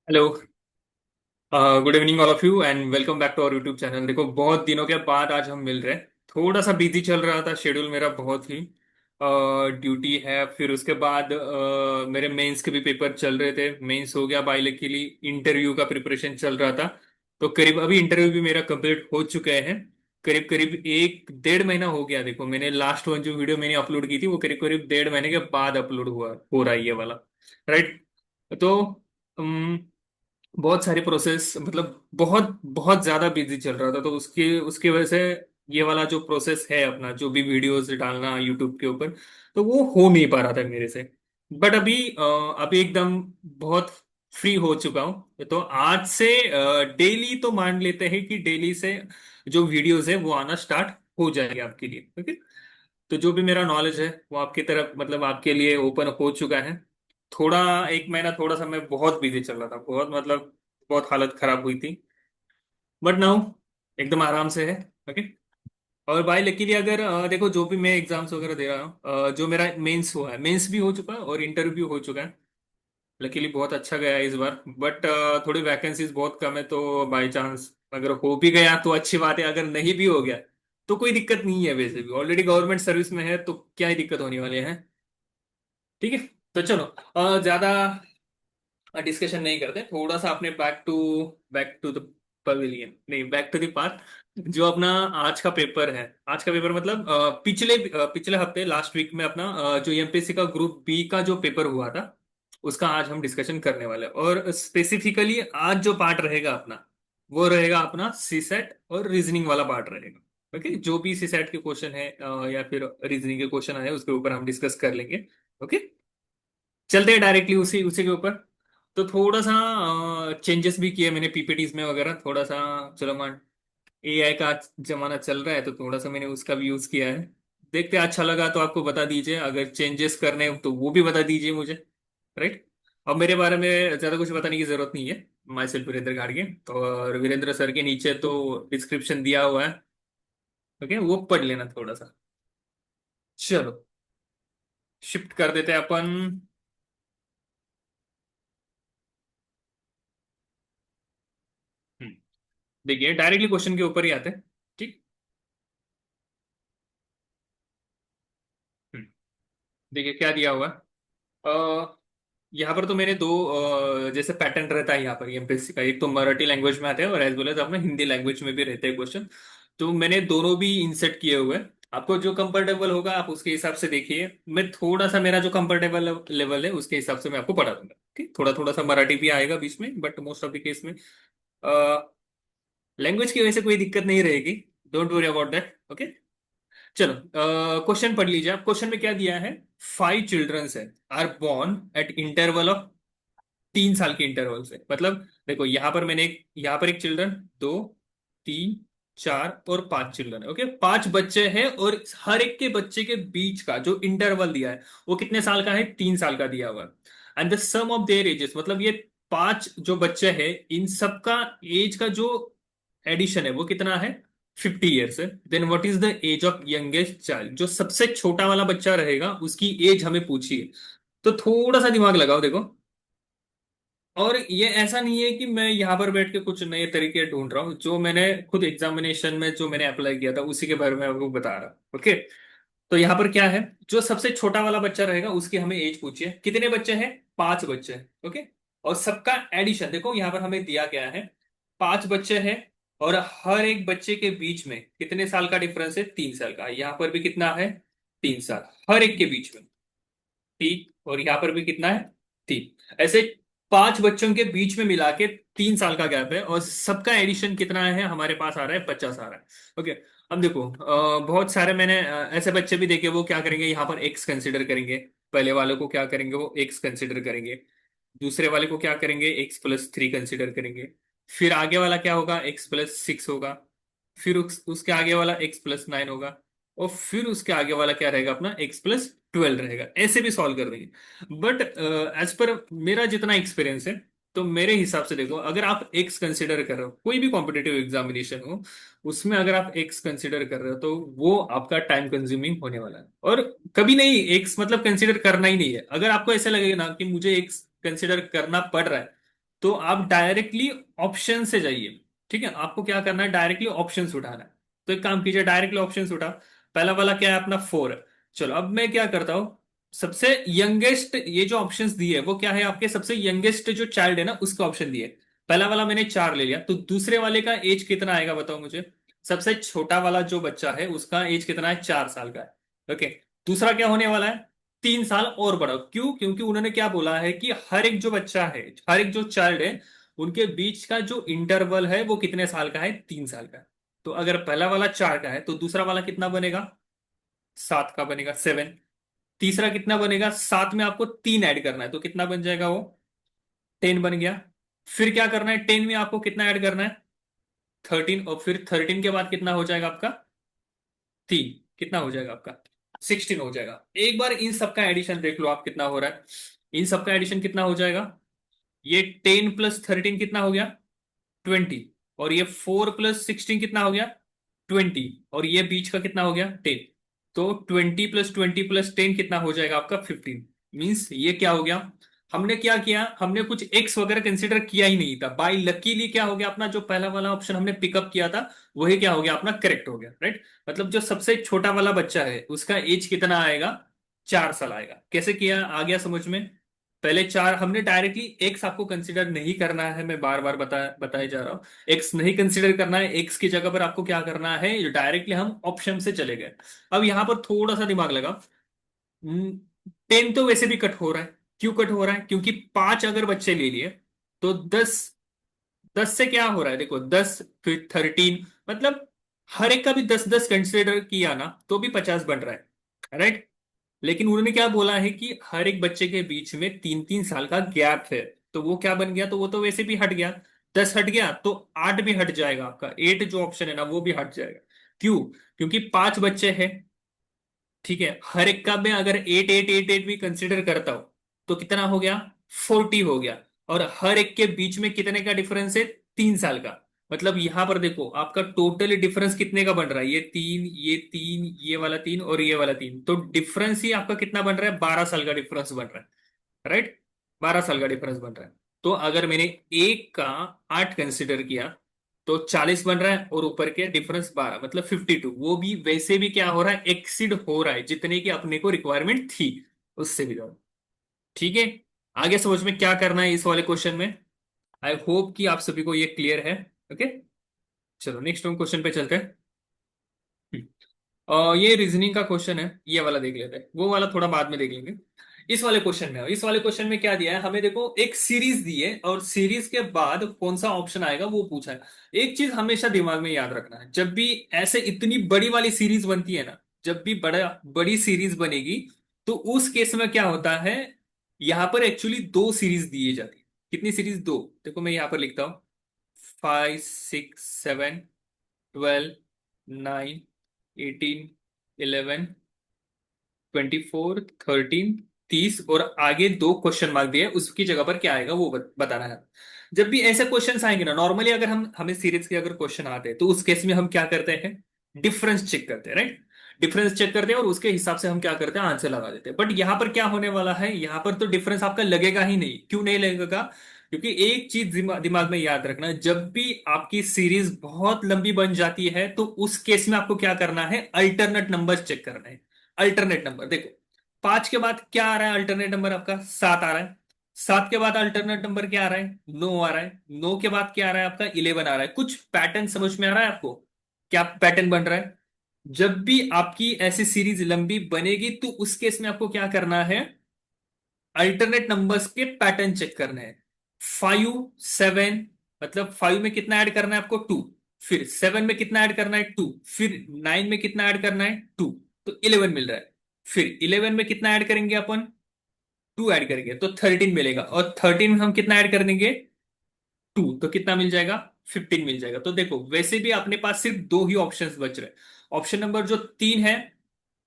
Hello. Good evening all of you and welcome back to our YouTube channel. देखो, बहुत दिनों के बाद आज हम मिल रहे हैं। थोड़ा सा बिजी चल रहा था, शेड्यूल मेरा बहुत ही ड्यूटी है। फिर उसके बाद मेरे मेंस के भी पेपर चल रहे थे। मेंस हो गया, बाई लकीली इंटरव्यू का प्रिपरेशन चल रहा था। तो करीब अभी इंटरव्यू भी मेरा कंप्लीट हो चुके हैं। करीब करीब 1 डेढ़ महीना हो गया। देखो, मैंने लास्ट वन जो वीडियो मैंने अपलोड की थी वो करीब करीब 1.5 महीने के बाद अपलोड हुआ हो रहा है ये वाला। राइट। तो बहुत सारी प्रोसेस, मतलब बहुत बहुत ज्यादा बिजी चल रहा था, तो उसकी उसकी वजह से ये वाला जो प्रोसेस है अपना, जो भी वीडियोस डालना यूट्यूब के ऊपर, तो वो हो नहीं पा रहा था मेरे से। बट अभी एकदम बहुत फ्री हो चुका हूँ। तो आज से डेली तो मान लेते हैं कि डेली से जो वीडियोस है वो आना स्टार्ट हो जाएंगे आपके लिए। ओके। तो जो भी मेरा नॉलेज है वो आपकी तरफ, मतलब आपके लिए ओपन हो चुका है। थोड़ा 1 महीना थोड़ा सा मैं बहुत बिजी चल रहा था, बहुत मतलब बहुत हालत खराब हुई थी। बट नाउ एकदम आराम से है। ओके। और भाई लकीली अगर देखो, जो भी मैं एग्जाम्स वगैरह दे रहा हूँ, जो मेरा मेंस हुआ है, मेंस भी हो चुका है और इंटरव्यू हो चुका है। लकीली बहुत अच्छा गया है इस बार। बट थोड़ी वैकेंसीज बहुत कम है, तो बाई चांस अगर हो भी गया तो अच्छी बात है, अगर नहीं भी हो गया तो कोई दिक्कत नहीं है। वैसे भी ऑलरेडी गवर्नमेंट सर्विस में है तो क्या ही दिक्कत होने वाली है। ठीक है। तो चलो, ज्यादा डिस्कशन नहीं करते, थोड़ा सा अपने बैक टू द पवेलियन, नहीं, बैक टू द पार्ट। जो अपना आज का पेपर है, आज का पेपर मतलब पिछले हफ्ते लास्ट वीक में अपना जो एमपीएससी का ग्रुप बी का जो पेपर हुआ था, उसका आज हम डिस्कशन करने वाले हैं। और स्पेसिफिकली आज जो पार्ट रहेगा अपना, वो रहेगा अपना सी सेट और रीजनिंग वाला पार्ट रहेगा। ओके। जो भी सी सेट के क्वेश्चन है या फिर रीजनिंग के क्वेश्चन आए उसके ऊपर हम डिस्कस कर लेंगे। ओके। चलते हैं डायरेक्टली उसी उसी के ऊपर। तो थोड़ा सा चेंजेस भी किए मैंने पीपीटीज में वगैरह, थोड़ा सा। चलो मान, एआई का जमाना चल रहा है तो थोड़ा सा मैंने उसका भी यूज किया है। देखते हैं, अच्छा लगा तो आपको बता दीजिए, अगर चेंजेस करने हो तो वो भी बता दीजिए मुझे। राइट। अब मेरे बारे में ज्यादा कुछ बताने की जरूरत नहीं है। माई सेल्फ वीरेंद्र घाटगे। और वीरेंद्र सर के नीचे तो डिस्क्रिप्शन दिया हुआ है। ओके, वो पढ़ लेना थोड़ा सा। चलो, शिफ्ट कर देते हैं अपन। हम्म, देखिए, डायरेक्टली क्वेश्चन के ऊपर ही आते हैं। ठीक। हम्म, देखिए क्या दिया हुआ है। यहाँ पर तो मैंने दो जैसे पैटर्न रहता है यहाँ पर एमपीएससी का, एक तो मराठी लैंग्वेज में आता है और एज वेल एज अपना हिंदी लैंग्वेज में भी रहते हैं क्वेश्चन। तो मैंने दोनों भी इंसर्ट किए हुए हैं। आपको जो कंफर्टेबल होगा आप उसके हिसाब से देखिए। मैं थोड़ा सा, मेरा जो कंफर्टेबल लेवल है उसके हिसाब से मैं आपको पढ़ा दूंगा। ठीक, थोड़ा थोड़ा सा मराठी भी आएगा बीच में, but most of the case में लैंग्वेज की वजह से कोई दिक्कत नहीं रहेगी। Don't worry about that. Okay. चलो, क्वेश्चन पढ़ लीजिए आप। क्वेश्चन में क्या दिया है? 5 चिल्ड्रंस है are born at interval of 3 साल के इंटरवल से। मतलब देखो, यहाँ पर एक चिल्ड्रन, दो, तीन, चार और 5 चिल्ड्रन है। ओके, 5 बच्चे हैं और हर एक के बच्चे के बीच का जो इंटरवल दिया है वो कितने साल का है? 3 साल का दिया हुआ है। And the sum of their ages, मतलब ये 5 जो बच्चे हैं इन सबका एज का जो एडिशन है वो कितना है? 50 ईयर्स है। Then what is the age of youngest child? जो सबसे छोटा वाला बच्चा रहेगा उसकी एज हमें पूछिए। तो थोड़ा सा दिमाग लगाओ, देखो। और ये ऐसा नहीं है कि मैं यहाँ पर बैठ के कुछ नए तरीके ढूंढ रहा हूँ, जो मैंने खुद एग्जामिनेशन में जो मैंने अप्लाई किया था उसी के बारे में आपको बता रहा हूँ। ओके। तो यहाँ पर क्या है, जो सबसे छोटा वाला बच्चा रहेगा उसकी हमें एज पूछिए। कितने बच्चे हैं? 5 बच्चे हैं। ओके। और सबका एडिशन देखो, यहाँ पर हमें दिया गया है 5 बच्चे हैं और हर एक बच्चे के बीच में कितने साल का डिफरेंस है? 3 साल का। यहाँ पर भी कितना है? 3 साल हर एक के बीच में। ठीक, और यहाँ पर भी कितना है? 3। ऐसे 5 बच्चों के बीच में मिला के 3 साल का गैप है और सबका एडिशन कितना है हमारे पास? आ रहा है 50 आ रहा है। ओके। अब देखो, बहुत सारे मैंने ऐसे बच्चे भी देखे, वो क्या करेंगे, यहाँ पर एक्स कंसिडर करेंगे। पहले वाले को क्या करेंगे, वो एक्स कंसिडर करेंगे। दूसरे वाले को क्या करेंगे? x+3 कंसिडर करेंगे। फिर आगे वाला क्या होगा? x+6 होगा। फिर उसके आगे वाला x+9 होगा। और फिर उसके आगे वाला क्या रहेगा अपना? x+12 रहेगा। ऐसे भी सॉल्व कर देंगे। बट एज पर मेरा जितना एक्सपीरियंस है, तो मेरे हिसाब से देखो, अगर आप एक्स कंसिडर कर रहे हो, कोई भी कॉम्पिटेटिव एग्जामिनेशन हो, उसमें अगर आप एक्स कंसिडर कर रहे हो, तो वो आपका टाइम कंज्यूमिंग होने वाला है। और कभी नहीं एक्स मतलब कंसिडर करना ही नहीं है। अगर आपको ऐसा लगेगा ना कि मुझे एक्स कंसिडर करना पड़ रहा है, तो आप डायरेक्टली ऑप्शन से जाइए। ठीक है, आपको क्या करना है, डायरेक्टली ऑप्शंस उठाना है। तो एक काम कीजिए, डायरेक्टली ऑप्शंस उठा। पहला वाला क्या है अपना, 4 है। चलो अब मैं क्या करता हूँ, सबसे यंगेस्ट ये जो ऑप्शंस दिए है वो क्या है, आपके सबसे यंगेस्ट जो चाइल्ड है ना उसका ऑप्शन दिए। पहला वाला मैंने 4 ले लिया, तो दूसरे वाले का एज कितना आएगा बताओ मुझे। सबसे छोटा वाला जो बच्चा है उसका एज कितना है, 4 साल का है। ओके। दूसरा क्या होने वाला है, 3 साल और बड़ा। क्यों, क्योंकि उन्होंने क्या बोला है कि हर एक जो बच्चा है, हर एक जो चाइल्ड है, उनके बीच का जो इंटरवल है वो कितने साल का है, 3 साल का है। तो अगर पहला वाला 4 का है तो दूसरा वाला कितना बनेगा, 7 का बनेगा, 7। तीसरा कितना बनेगा, 7 में आपको 3 ऐड करना है, तो कितना बन जाएगा वो, 10 बन गया। फिर क्या करना है, 10 में आपको कितना ऐड करना है, 13। और फिर 13 के बाद कितना हो जाएगा आपका, 3, कितना हो जाएगा आपका, 16 हो जाएगा। एक बार इन सबका एडिशन देख लो आप कितना हो रहा है। इन सबका एडिशन कितना हो जाएगा, ये 10 + 13 कितना हो गया, 20। और ये 4 + 16 कितना हो गया, 20। और ये बीच का कितना हो गया, 10। तो 20 + 20 + 10 कितना हो जाएगा आपका, 15। मीन्स ये क्या हो गया, हमने क्या किया, हमने कुछ एक्स वगैरह कंसिडर किया ही नहीं था। बाई लकीली क्या हो गया, अपना जो पहला वाला ऑप्शन हमने पिकअप किया था वही क्या हो गया, अपना करेक्ट हो गया, राइट। मतलब जो सबसे छोटा वाला बच्चा है उसका एज कितना आएगा, 4 साल आएगा। कैसे किया, आ गया समझ में। पहले 4 हमने डायरेक्टली एक्स आपको कंसिडर नहीं करना है, मैं बार बार बताए जा रहा हूँ। एक्स नहीं कंसिडर करना है, एक्स की जगह पर आपको क्या करना है, डायरेक्टली हम ऑप्शन से चले गए। अब यहां पर थोड़ा सा दिमाग लगा। 10 तो वैसे भी कट हो रहा है। क्यों कट हो रहा है, क्योंकि 5 अगर बच्चे ले लिए तो 10, 10 से क्या हो रहा है देखो, 10 फिर 13, मतलब हर एक का भी 10 10 कंसिडर किया ना तो भी 50 बन रहा है, राइट। लेकिन उन्होंने क्या बोला है कि हर एक बच्चे के बीच में 3 3 साल का गैप है। तो वो क्या बन गया, तो वो तो वैसे भी हट गया। 10 हट गया तो 8 भी हट जाएगा, आपका 8 जो ऑप्शन है ना वो भी हट जाएगा। क्यों, क्योंकि 5 बच्चे हैं। ठीक है, हर एक का मैं अगर 8 8 8 8 भी कंसिडर करता हूं तो कितना हो गया, 40 हो गया। और हर एक के बीच में कितने का डिफरेंस है, 3 साल का। मतलब यहां पर देखो आपका टोटल डिफरेंस कितने का बन रहा है, ये तीन ये वाला 3 और ये वाला 3, तो डिफरेंस ही आपका कितना बन रहा है, 12 साल का डिफरेंस बन रहा है, राइट। 12 साल का डिफरेंस बन रहा है। तो अगर मैंने एक का 8 कंसिडर किया तो 40 बन रहा है, और ऊपर के डिफरेंस 12 मतलब 52। वो भी वैसे भी क्या हो रहा है, एक्सीड हो रहा है जितने की अपने को रिक्वायरमेंट थी, उससे भी ज्यादा। ठीक है, आगे समझ में क्या करना है इस वाले क्वेश्चन में। आई होप कि आप सभी को ये क्लियर है। ओके, चलो नेक्स्ट हम क्वेश्चन पे चलते हैं। ये रीजनिंग का क्वेश्चन है, ये वाला देख लेते हैं, वो वाला थोड़ा बाद में देख लेंगे। इस वाले क्वेश्चन में क्या दिया है हमें, देखो एक सीरीज दी है और सीरीज के बाद कौन सा ऑप्शन आएगा वो पूछा है। एक चीज हमेशा दिमाग में याद रखना है, जब भी ऐसे इतनी बड़ी वाली सीरीज बनती है ना, जब भी बड़ी सीरीज बनेगी, तो उस केस में क्या होता है, यहां पर एक्चुअली 2 सीरीज दी जाती है। कितनी सीरीज, 2। देखो मैं यहां पर लिखता हूँ, 5 6 7 12 9 18 11 24 13 30, और आगे 2 क्वेश्चन मार्क दिए, उसकी जगह पर क्या आएगा वो बताना है। जब भी ऐसे क्वेश्चंस आएंगे ना, नॉर्मली अगर हम हमें सीरीज के अगर क्वेश्चन आते हैं तो उस केस में हम क्या करते हैं, डिफरेंस चेक करते हैं, राइट। डिफरेंस चेक करते हैं और उसके हिसाब से हम क्या करते हैं, आंसर लगा देते हैं। बट यहां पर क्या होने वाला है, यहां पर तो डिफरेंस आपका लगेगा ही नहीं। क्यों नहीं लगेगा, क्योंकि एक चीज दिमाग में याद रखना, जब भी आपकी सीरीज बहुत लंबी बन जाती है तो उस केस में आपको क्या करना है, अल्टरनेट नंबर चेक करना है। अल्टरनेट नंबर देखो, 5 के बाद क्या आ रहा है, अल्टरनेट नंबर आपका 7 आ रहा है। 7 के बाद अल्टरनेट नंबर क्या आ रहा है, 9 आ रहा है। 9 के बाद क्या आ रहा है आपका, 11 आ रहा है। कुछ पैटर्न समझ में आ रहा है आपको, क्या पैटर्न बन रहा है। जब भी आपकी ऐसी सीरीज लंबी बनेगी तो उस केस में आपको क्या करना है, अल्टरनेट नंबर्स के पैटर्न चेक करने हैं। 5 7, मतलब 5 में कितना ऐड करना है आपको, 2। फिर 7 में कितना ऐड करना है, 2। फिर 9 में कितना ऐड करना है, 2। तो 11 मिल रहा है। फिर 11 में कितना ऐड करेंगे अपन, 2 ऐड करेंगे तो 13 मिलेगा। और 13 में हम कितना ऐड कर देंगे, 2, तो कितना मिल जाएगा, 15 मिल जाएगा। तो देखो वैसे भी अपने पास सिर्फ 2 ही ऑप्शंस बच रहे। ऑप्शन नंबर जो 3 है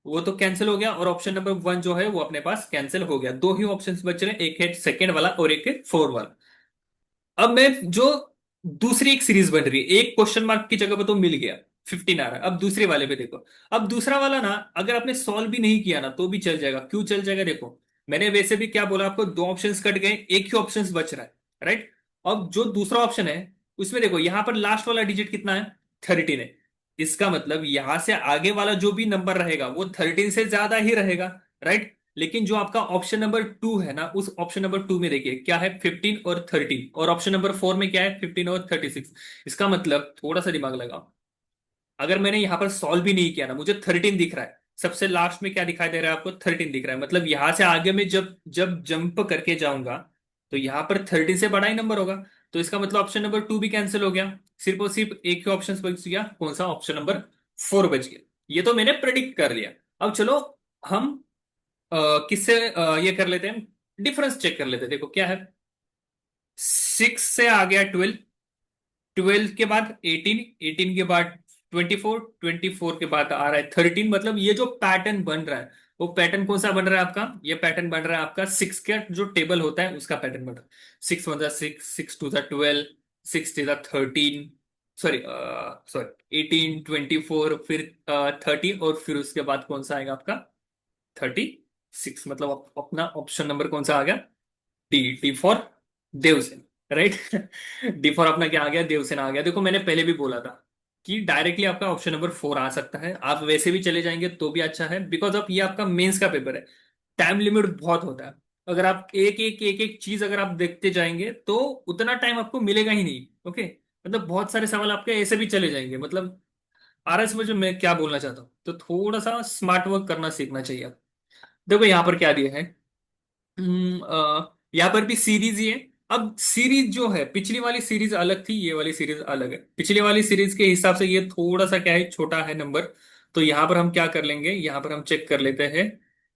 वो तो कैंसिल हो गया, और ऑप्शन नंबर 1 जो है वो अपने पास कैंसिल हो गया। 2 ही ऑप्शंस बच रहे हैं, एक है सेकंड वाला और एक है फोर वाला। अब मैं जो दूसरी एक सीरीज बन रही है, एक क्वेश्चन मार्क की जगह पे तो मिल गया, 15 आ रहा है। अब दूसरे वाले पे देखो। अब दूसरा वाला ना, अगर आपने सॉल्व भी नहीं किया ना तो भी चल जाएगा। क्यों चल जाएगा देखो, मैंने वैसे भी क्या बोला आपको, दो ऑप्शंस कट गए, एक ही ऑप्शंस बच रहा है, राइट। अब जो दूसरा ऑप्शन है उसमें देखो, यहां पर लास्ट वाला डिजिट कितना है, 13 है। इसका मतलब यहां से आगे वाला जो भी नंबर रहेगा वो 13 से ज्यादा ही रहेगा, राइट। लेकिन जो आपका ऑप्शन नंबर 2 है ना, उस ऑप्शन नंबर 2 में देखिए क्या है, 15 और 13, और ऑप्शन नंबर 4 में क्या है, 15 और 36। इसका मतलब थोड़ा सा दिमाग लगाओ, अगर मैंने यहां पर सॉल्व भी नहीं किया ना, मुझे 13 दिख रहा है, सबसे लास्ट में क्या दिखाई दे रहा है आपको, 13 दिख रहा है। मतलब यहां से आगे में जब जब जंप करके जाऊंगा तो यहां पर 13 से बड़ा ही नंबर होगा। तो इसका मतलब ऑप्शन नंबर 2 भी कैंसिल हो गया, सिर्फ और सिर्फ एक ही ऑप्शन बच गया, कौन सा, ऑप्शन नंबर 4 बच गया। ये तो मैंने प्रेडिक्ट कर लिया। अब चलो हम किससे ये कर लेते हैं, डिफरेंस चेक कर लेते हैं। देखो क्या है, 6 से आ गया 12, 12 के बाद 18, 18 के बाद 24, 24 के बाद आ रहा है 13। मतलब ये जो पैटर्न बन रहा है, वो पैटर्न कौन सा बन रहा है आपका, ये पैटर्न बन रहा है आपका 6 का जो टेबल होता है उसका पैटर्न बन रहा है। 6 1 6, 6 2 12, 6 3 13, सॉरी सॉरी 18, 24, फिर 30, और फिर उसके बाद कौन सा आएगा आपका, 36। मतलब अपना ऑप्शन नंबर कौन सा आ गया, D, D for Devsen, right. D for अपना क्या आ गया, देवसेन आ गया। देखो मैंने पहले भी बोला था कि डायरेक्टली आपका ऑप्शन नंबर 4 आ सकता है, आप वैसे भी चले जाएंगे तो भी अच्छा है, बिकॉज ऑफ ये आपका मेंस का पेपर है, टाइम लिमिट बहुत होता है। अगर आप एक एक चीज अगर आप देखते जाएंगे तो उतना टाइम आपको मिलेगा ही नहीं, ओके। मतलब बहुत सारे सवाल आपके ऐसे भी चले जाएंगे। मतलब आरएस में जो मैं क्या बोलना चाहता हूँ, तो थोड़ा सा स्मार्ट वर्क करना सीखना चाहिए। देखो यहाँ पर क्या दिया है, यहाँ पर भी सीरीज ही है। अब सीरीज जो है, पिछली वाली सीरीज अलग थी, ये वाली सीरीज अलग है। पिछली वाली सीरीज के हिसाब से ये थोड़ा सा क्या है, छोटा है नंबर। तो यहाँ पर हम क्या कर लेंगे, यहाँ पर हम चेक कर लेते हैं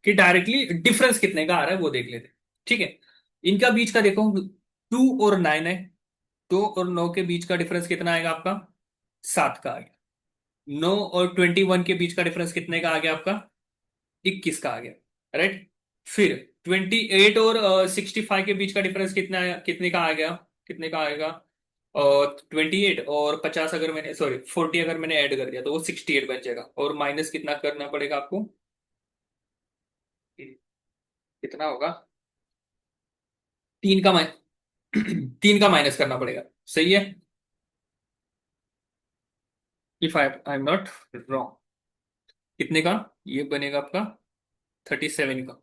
कि डायरेक्टली डिफरेंस कितने का आ रहा है वो देख लेते हैं, ठीक है। इनका बीच का देखो, 2 और 9 है, 2 और 9 के बीच का डिफरेंस कितना आएगा आपका, 7 का आ गया। 9 और 21 के बीच का डिफरेंस कितने का आ गया आपका, 21 का आ गया, राइट। फिर 28 और 65 के बीच का डिफरेंस कितने का आ गया, कितने का आएगा, और 28 और 50, अगर मैंने सॉरी 40 अगर मैंने ऐड कर दिया तो वो 68 बन जाएगा। और माइनस कितना करना पड़ेगा आपको, कितना होगा, 3 का 3 का माइनस करना पड़ेगा, सही है। If I am not wrong, कितने का ये बनेगा आपका, 37 का।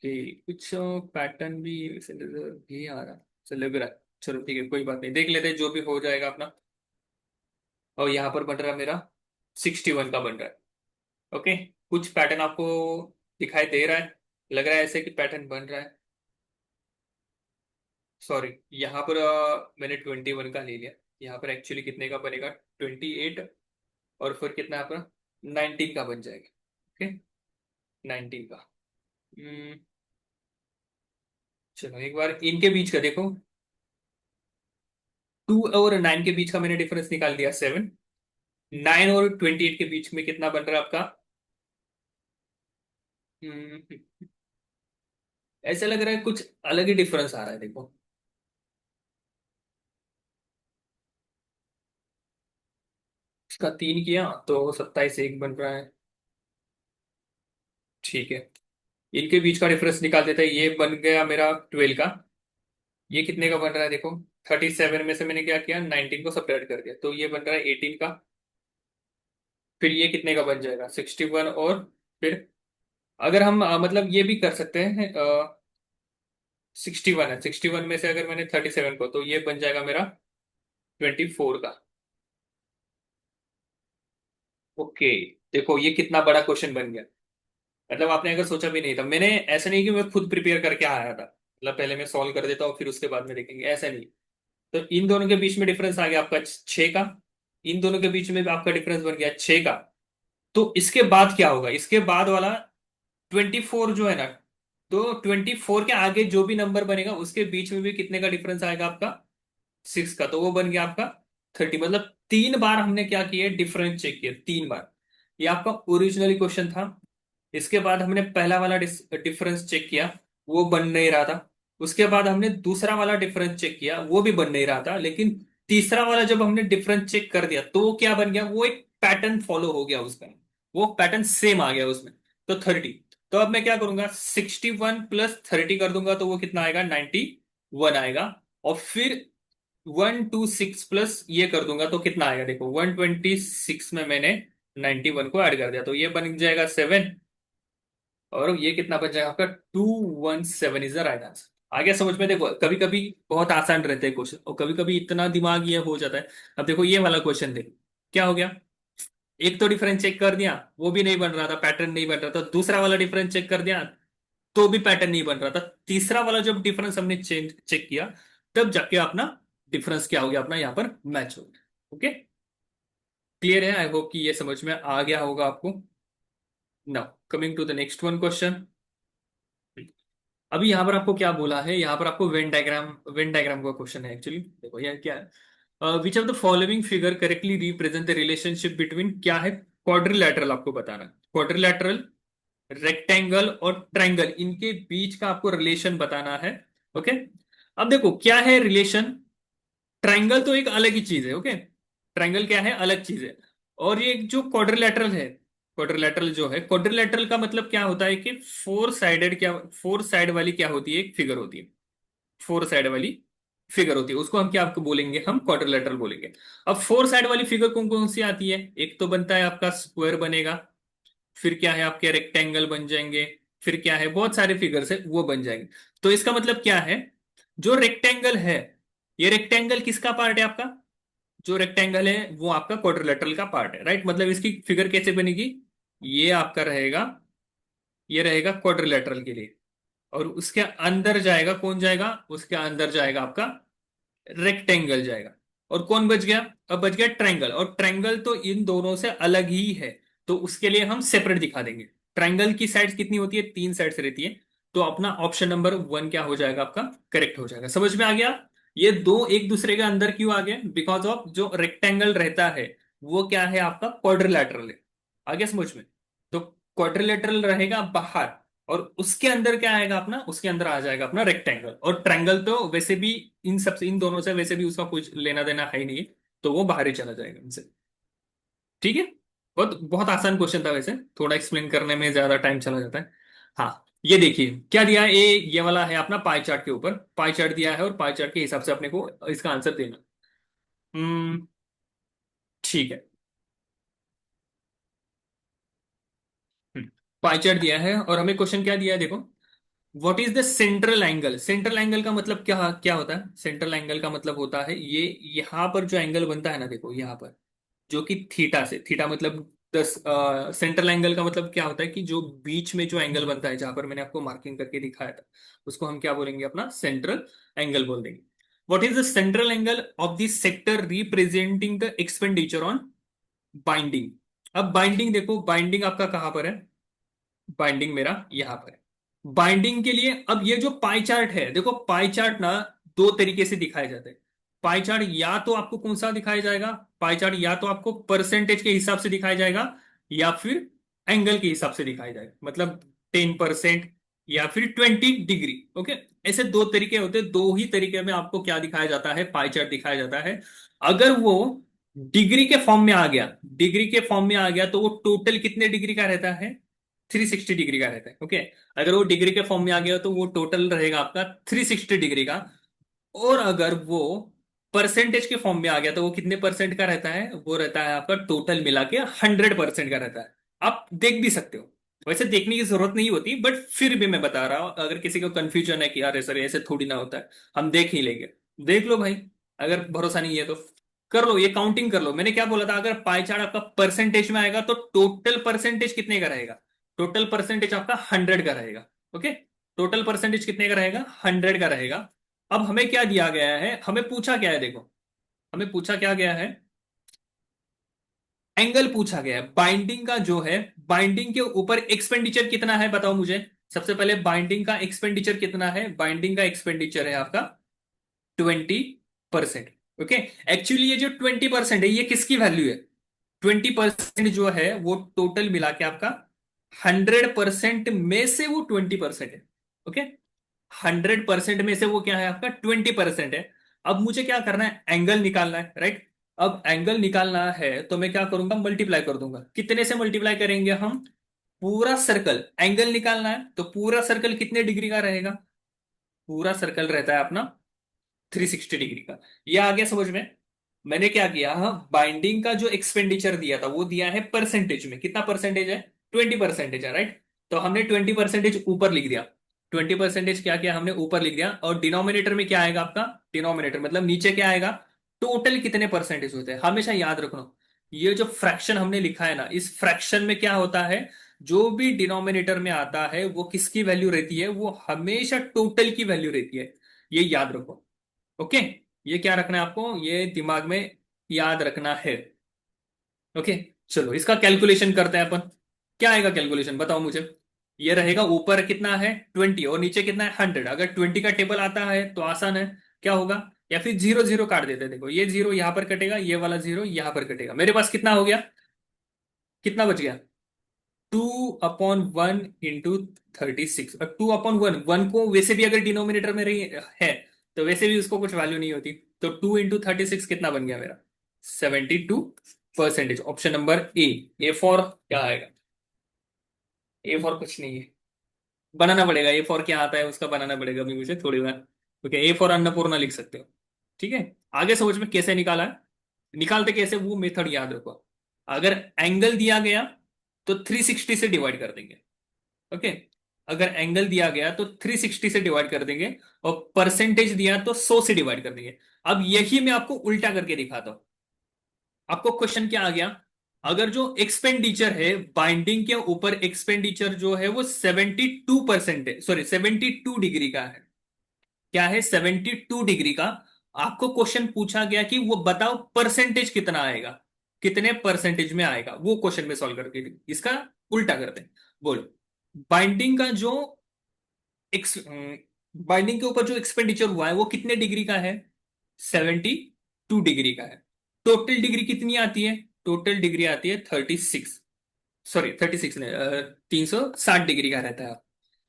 कुछ पैटर्न भी वैसे नजर ये आ रहा, चलो लग रहा है। चलो ठीक है, कोई बात नहीं, देख लेते हैं जो भी हो जाएगा अपना। और यहाँ पर बन रहा है मेरा 61 का बन रहा है, ओके। कुछ पैटर्न आपको दिखाई दे रहा है, लग रहा है ऐसे कि पैटर्न बन रहा है। सॉरी, यहाँ पर मैंने 21 का ले लिया। यहाँ पर एक्चुअली कितने का बनेगा, 28, और फिर कितना यहाँ पर 19 का बन जाएगा, ओके। 19 का। हम्म, चलो एक बार इनके बीच का देखो, 2 और 9 के बीच का मैंने डिफरेंस निकाल दिया, 7। 9 और 28 के बीच में कितना बन रहा है आपका, हम्म, ऐसा लग रहा है कुछ अलग ही डिफरेंस आ रहा है, देखो। इसका 3 किया तो 27 1 बन रहा है, ठीक है। इनके बीच का डिफरेंस निकाल देते हैं, ये बन गया मेरा 12 का। ये कितने का बन रहा है देखो, 37 में से मैंने क्या किया, 19 को सब्ट्रैक्ट कर दिया, तो ये बन रहा है 18 का। फिर ये कितने का बन जाएगा, 61, और फिर अगर हम मतलब ये भी कर सकते हैं, 61 है, 61 में से अगर मैंने 37 को, तो ये बन जाएगा मेरा 24 का, ओके। देखो ये कितना बड़ा क्वेश्चन बन गया। मतलब आपने अगर सोचा भी नहीं था, मैंने ऐसा नहीं कि मैं खुद प्रिपेयर करके आया था, मतलब पहले मैं सॉल्व कर देता हूँ फिर उसके बाद में देखेंगे, ऐसा नहीं। तो इन दोनों के बीच में डिफरेंस आ गया आपका 6 का, इन दोनों के बीच में भी आपका डिफरेंस बन गया 6 का। तो इसके बाद क्या होगा, इसके बाद वाला 24 जो है ना, तो 24 के आगे जो भी नंबर बनेगा उसके बीच में भी कितने का डिफरेंस आएगा आपका, 6 का, तो वो बन गया आपका 30। मतलब 3 बार हमने क्या किया, डिफरेंस चेक किया 3 बार। ये आपका ओरिजिनली क्वेश्चन था। इसके बाद हमने पहला वाला डिफरेंस चेक किया, वो बन नहीं रहा था। उसके बाद हमने दूसरा वाला डिफरेंस चेक किया, वो भी बन नहीं रहा था, लेकिन तीसरा वाला जब हमने डिफरेंस चेक कर दिया तो वो क्या बन गया, वो एक पैटर्न फॉलो हो गया उसका, वो पैटर्न सेम आ गया उसमें। तो 30। तो अब मैं क्या करूंगा, 61 + 30 कर दूंगा तो वो कितना आएगा, 91 आएगा। और फिर 126 प्लस ये कर दूंगा तो कितना आएगा, देखो 126 में मैंने 91 को ऐड कर दिया तो ये बन जाएगा 7। और ये कितना बच जाएगा आपका, 217 इज द राइट आंसर। आ गया समझ में? देखो कभी कभी बहुत आसान रहते हैं क्वेश्चन, और कभी कभी इतना दिमाग ये हो जाता है। अब देखो ये वाला क्वेश्चन देखो, क्या हो गया, एक तो डिफरेंस चेक कर दिया, वो भी नहीं बन रहा था, पैटर्न नहीं बन रहा था, दूसरा वाला डिफरेंस चेक कर दिया तो भी पैटर्न नहीं बन रहा था, तीसरा वाला जब डिफरेंस हमने चेक किया तब जाके अपना डिफरेंस क्या हो गया, अपना यहाँ पर मैच हो गया। ओके, क्लियर है? आई होप कि ये समझ में आ गया होगा आपको। Now coming to the next one question. अभी यहाँ पर आपको क्या बोला है, यहाँ पर आपको वेन डायग्राम का क्वेश्चन है एक्चुअली। देखो यह क्या है, which of the following figure correctly represent the relationship between, क्या है, क्वाड्रिलैटरल आपको बताना है, क्वाड्रिलैटरल, रेक्टेंगल और ट्रायंगल, इनके बीच का आपको रिलेशन बताना है। ओके, अब देखो क्या है रिलेशन, ट्रायंगल तो एक अलग ही चीज है। ओके, ट्रायंगल क्या है, अलग चीज है। और ये जो क्वाड्रिलैटरल है, क्वाड्रिलैटरल जो है, क्वाड्रिलैटरल का मतलब क्या होता है कि फोर साइडेड, क्या फोर साइड वाली क्या होती है, एक फिगर होती है, फोर साइड वाली फिगर होती है, उसको हम क्या आपको बोलेंगे, हम क्वाड्रिलैटरल बोलेंगे। अब फोर साइड वाली फिगर कौन कौन सी आती है, एक तो बनता है आपका स्क्वायर बनेगा, फिर क्या है आपके रेक्टेंगल बन जाएंगे, फिर क्या है बहुत सारे फिगर्स है वो बन जाएंगे। तो इसका मतलब क्या है, जो रेक्टेंगल है, ये रेक्टेंगल किसका पार्ट है आपका, जो रेक्टेंगल है वो आपका क्वाड्रिलेटरल का पार्ट है, राइट? मतलब इसकी फिगर कैसे बनेगी, ये आपका रहेगा, ये रहेगा क्वाड्रिलेटरल के लिए, और उसके अंदर जाएगा, कौन जाएगा, उसके अंदर जाएगा आपका रेक्टेंगल जाएगा। और कौन बच गया, अब बच गया ट्रायंगल, और ट्रायंगल तो इन दोनों से अलग ही है, तो उसके लिए हम सेपरेट दिखा देंगे। ट्रायंगल की साइड्स कितनी होती है, 3 साइड्स रहती है। तो अपना ऑप्शन नंबर 1 क्या हो जाएगा आपका, करेक्ट हो जाएगा। समझ में आ गया? ये दो एक दूसरे के अंदर क्यों आ गए, बिकॉज ऑफ जो रेक्टेंगल रहता है वो क्या है आपका, क्वाड्रिलैटरल है। आ गया समझ में? तो क्वाड्रिलेटरल रहेगा बाहर, और उसके अंदर क्या आएगा अपना, उसके अंदर आ जाएगा अपना रेक्टेंगल। और ट्रायंगल तो वैसे भी इन सब इन दोनों से वैसे भी उसका कुछ लेना देना है ही नहीं, तो वो बाहर ही चला जाएगा इनसे। ठीक है, बहुत बहुत आसान क्वेश्चन था वैसे, थोड़ा एक्सप्लेन करने में ज्यादा टाइम चला जाता है। हाँ, ये देखिए क्या दिया है, ये वाला है अपना पाई चार्ट के ऊपर, पाई चार्ट दिया है, और पाई चार्ट के हिसाब से अपने को इसका आंसर देना। हम्म, ठीक है। पाई चार्ट दिया है और हमें क्वेश्चन क्या दिया है, देखो, what is the central angle. Central angle का मतलब क्या क्या होता है, सेंट्रल एंगल का मतलब होता है ये, यहां पर जो एंगल बनता है ना, देखो यहां पर, जो कि थीटा से, थीटा मतलब 10, सेंट्रल एंगल का मतलब क्या होता है कि जो बीच में जो एंगल बनता है, जहां पर मैंने आपको मार्किंग करके दिखाया था, उसको हम क्या बोलेंगे, अपना सेंट्रल एंगल बोल देंगे। What is the central angle of this sector representing the expenditure on binding. अब बाइंडिंग देखो, बाइंडिंग आपका कहां पर है, बाइंडिंग मेरा यहां पर है। बाइंडिंग के लिए अब ये जो पाई चार्ट है, देखो पाई चार्ट ना दो तरीके से दिखाए जाते हैं। पाई चार्ट या तो आपको कौन सा दिखाया जाएगा, पाई चार्ट या तो आपको परसेंटेज के हिसाब से दिखाया जाएगा, या फिर एंगल के हिसाब से दिखाया जाएगा, मतलब 10% या फिर 20 डिग्री। ओके, ऐसे दो तरीके होते हैं, दो ही तरीके में आपको क्या दिखाया जाता है, पाई चार्ट दिखाया जाता है। अगर वो डिग्री के फॉर्म में आ गया, डिग्री के फॉर्म में आ गया तो वो टोटल कितने डिग्री का रहता है, 360 डिग्री का रहता है। ओके, अगर वो डिग्री के फॉर्म में आ गया तो वो टोटल रहेगा आपका 360 डिग्री का। और अगर वो परसेंटेज के फॉर्म में आ गया तो वो कितने परसेंट का रहता है, वो रहता है आपका टोटल मिला के 100% का रहता है। आप देख भी सकते हो, वैसे देखने की जरूरत नहीं होती, बट फिर भी मैं बता रहा हूं, अगर किसी को कंफ्यूजन है कि यार सर ऐसे थोड़ी ना होता है, हम देख ही लेंगे। देख लो भाई, अगर भरोसा नहीं है तो कर लो, ये काउंटिंग कर लो। मैंने क्या बोला था, अगर पाई चार्ट आपका परसेंटेज में आएगा तो टोटल परसेंटेज कितने का रहेगा, टोटल परसेंटेज आपका 100 का रहेगा। ओके, टोटल परसेंटेज कितने का रहेगा, 100 का रहेगा। अब हमें क्या दिया गया है, हमें पूछा क्या है, देखो हमें पूछा क्या गया है, एंगल पूछा गया है। बाइंडिंग का जो है, बाइंडिंग के ऊपर एक्सपेंडिचर कितना है बताओ मुझे। सबसे पहले बाइंडिंग का एक्सपेंडिचर कितना है, बाइंडिंग का एक्सपेंडिचर है आपका 20%। ओके, एक्चुअली ये जो 20% है ये किसकी वैल्यू है, 20% जो है वो टोटल मिला के आपका 100% में से वो 20% है। ओके, 100% में से वो क्या है आपका 20% है। अब मुझे क्या करना है, एंगल निकालना है, राइट। अब एंगल निकालना है तो मैं क्या करूंगा, मल्टीप्लाई कर दूंगा। कितने से मल्टीप्लाई करेंगे हम, पूरा सर्कल। एंगल निकालना है तो पूरा सर्कल कितने डिग्री का रहेगा, पूरा सर्कल रहता है अपना 360 डिग्री का। ये आ गया समझ में। मैंने क्या किया, हाँ, बाइंडिंग का जो एक्सपेंडिचर दिया था वो दिया है परसेंटेज में, कितना परसेंटेज है, 20% है, राइट। तो हमने 20% ऊपर लिख दिया। 20% क्या किया हमने, ऊपर लिख दिया। और डिनोमिनेटर में क्या आएगा आपका, डिनोमिनेटर मतलब नीचे क्या आएगा, टोटल कितने परसेंटेज होते हैं। हमेशा याद रखना, ये जो फ्रैक्शन हमने लिखा है ना, इस फ्रैक्शन में क्या होता है, जो भी डिनोमिनेटर में आता है वो किसकी वैल्यू रहती है, वो हमेशा टोटल की वैल्यू रहती है। ये याद रखो। ओके, ये क्या रखना है आपको, ये दिमाग में याद रखना है। ओके, चलो इसका कैलकुलेशन करते हैं अपन। क्या आएगा कैलकुलेशन बताओ मुझे। ये रहेगा, ऊपर कितना है 20 और नीचे कितना है 100। अगर 20 का टेबल आता है तो आसान है, क्या होगा, या फिर जीरो जीरो काट देते हैं। देखो ये जीरो यहां पर कटेगा, ये वाला जीरो यहां पर कटेगा। मेरे पास कितना हो गया, कितना बच गया, 2/1 इंटू 36। और 2/1, वन को वैसे भी अगर डिनोमिनेटर में रही है तो वैसे भी उसको कुछ वैल्यू नहीं होती। तो 2 इंटू 36 कितना बन गया मेरा, 72%। ऑप्शन नंबर ए फॉर क्या आएगा, ए फॉर कुछ नहीं है, बनाना पड़ेगा। ए फॉर क्या आता है उसका बनाना पड़ेगा अभी मुझे थोड़ी बार। ओके, ए फॉर अन्नपूर्णा लिख सकते हो। ठीक है, आगे समझ में कैसे निकाला है, निकालते कैसे वो मेथड याद रखो। अगर एंगल दिया गया तो 360 से डिवाइड कर देंगे। ओके, अगर एंगल दिया गया तो 360 से डिवाइड कर देंगे, और परसेंटेज दिया तो 100 से डिवाइड कर देंगे। अब यही मैं आपको उल्टा करके दिखाता हूं। आपको क्वेश्चन क्या आ गया, अगर जो एक्सपेंडिचर है बाइंडिंग के ऊपर, एक्सपेंडिचर जो है वो 72% है, सॉरी 72 डिग्री का है। क्या है, 72 डिग्री का। आपको क्वेश्चन पूछा गया कि वो बताओ परसेंटेज कितना आएगा, कितने परसेंटेज में आएगा, वो क्वेश्चन में सॉल्व करके इसका उल्टा करते हैं। बोलो, बाइंडिंग का जो एक्स बाइंडिंग के ऊपर जो एक्सपेंडिचर हुआ है वो कितने डिग्री का है, 72 डिग्री का है। टोटल डिग्री कितनी आती है, टोटल डिग्री आती है 36, सॉरी 36 ने 360 डिग्री का रहता है।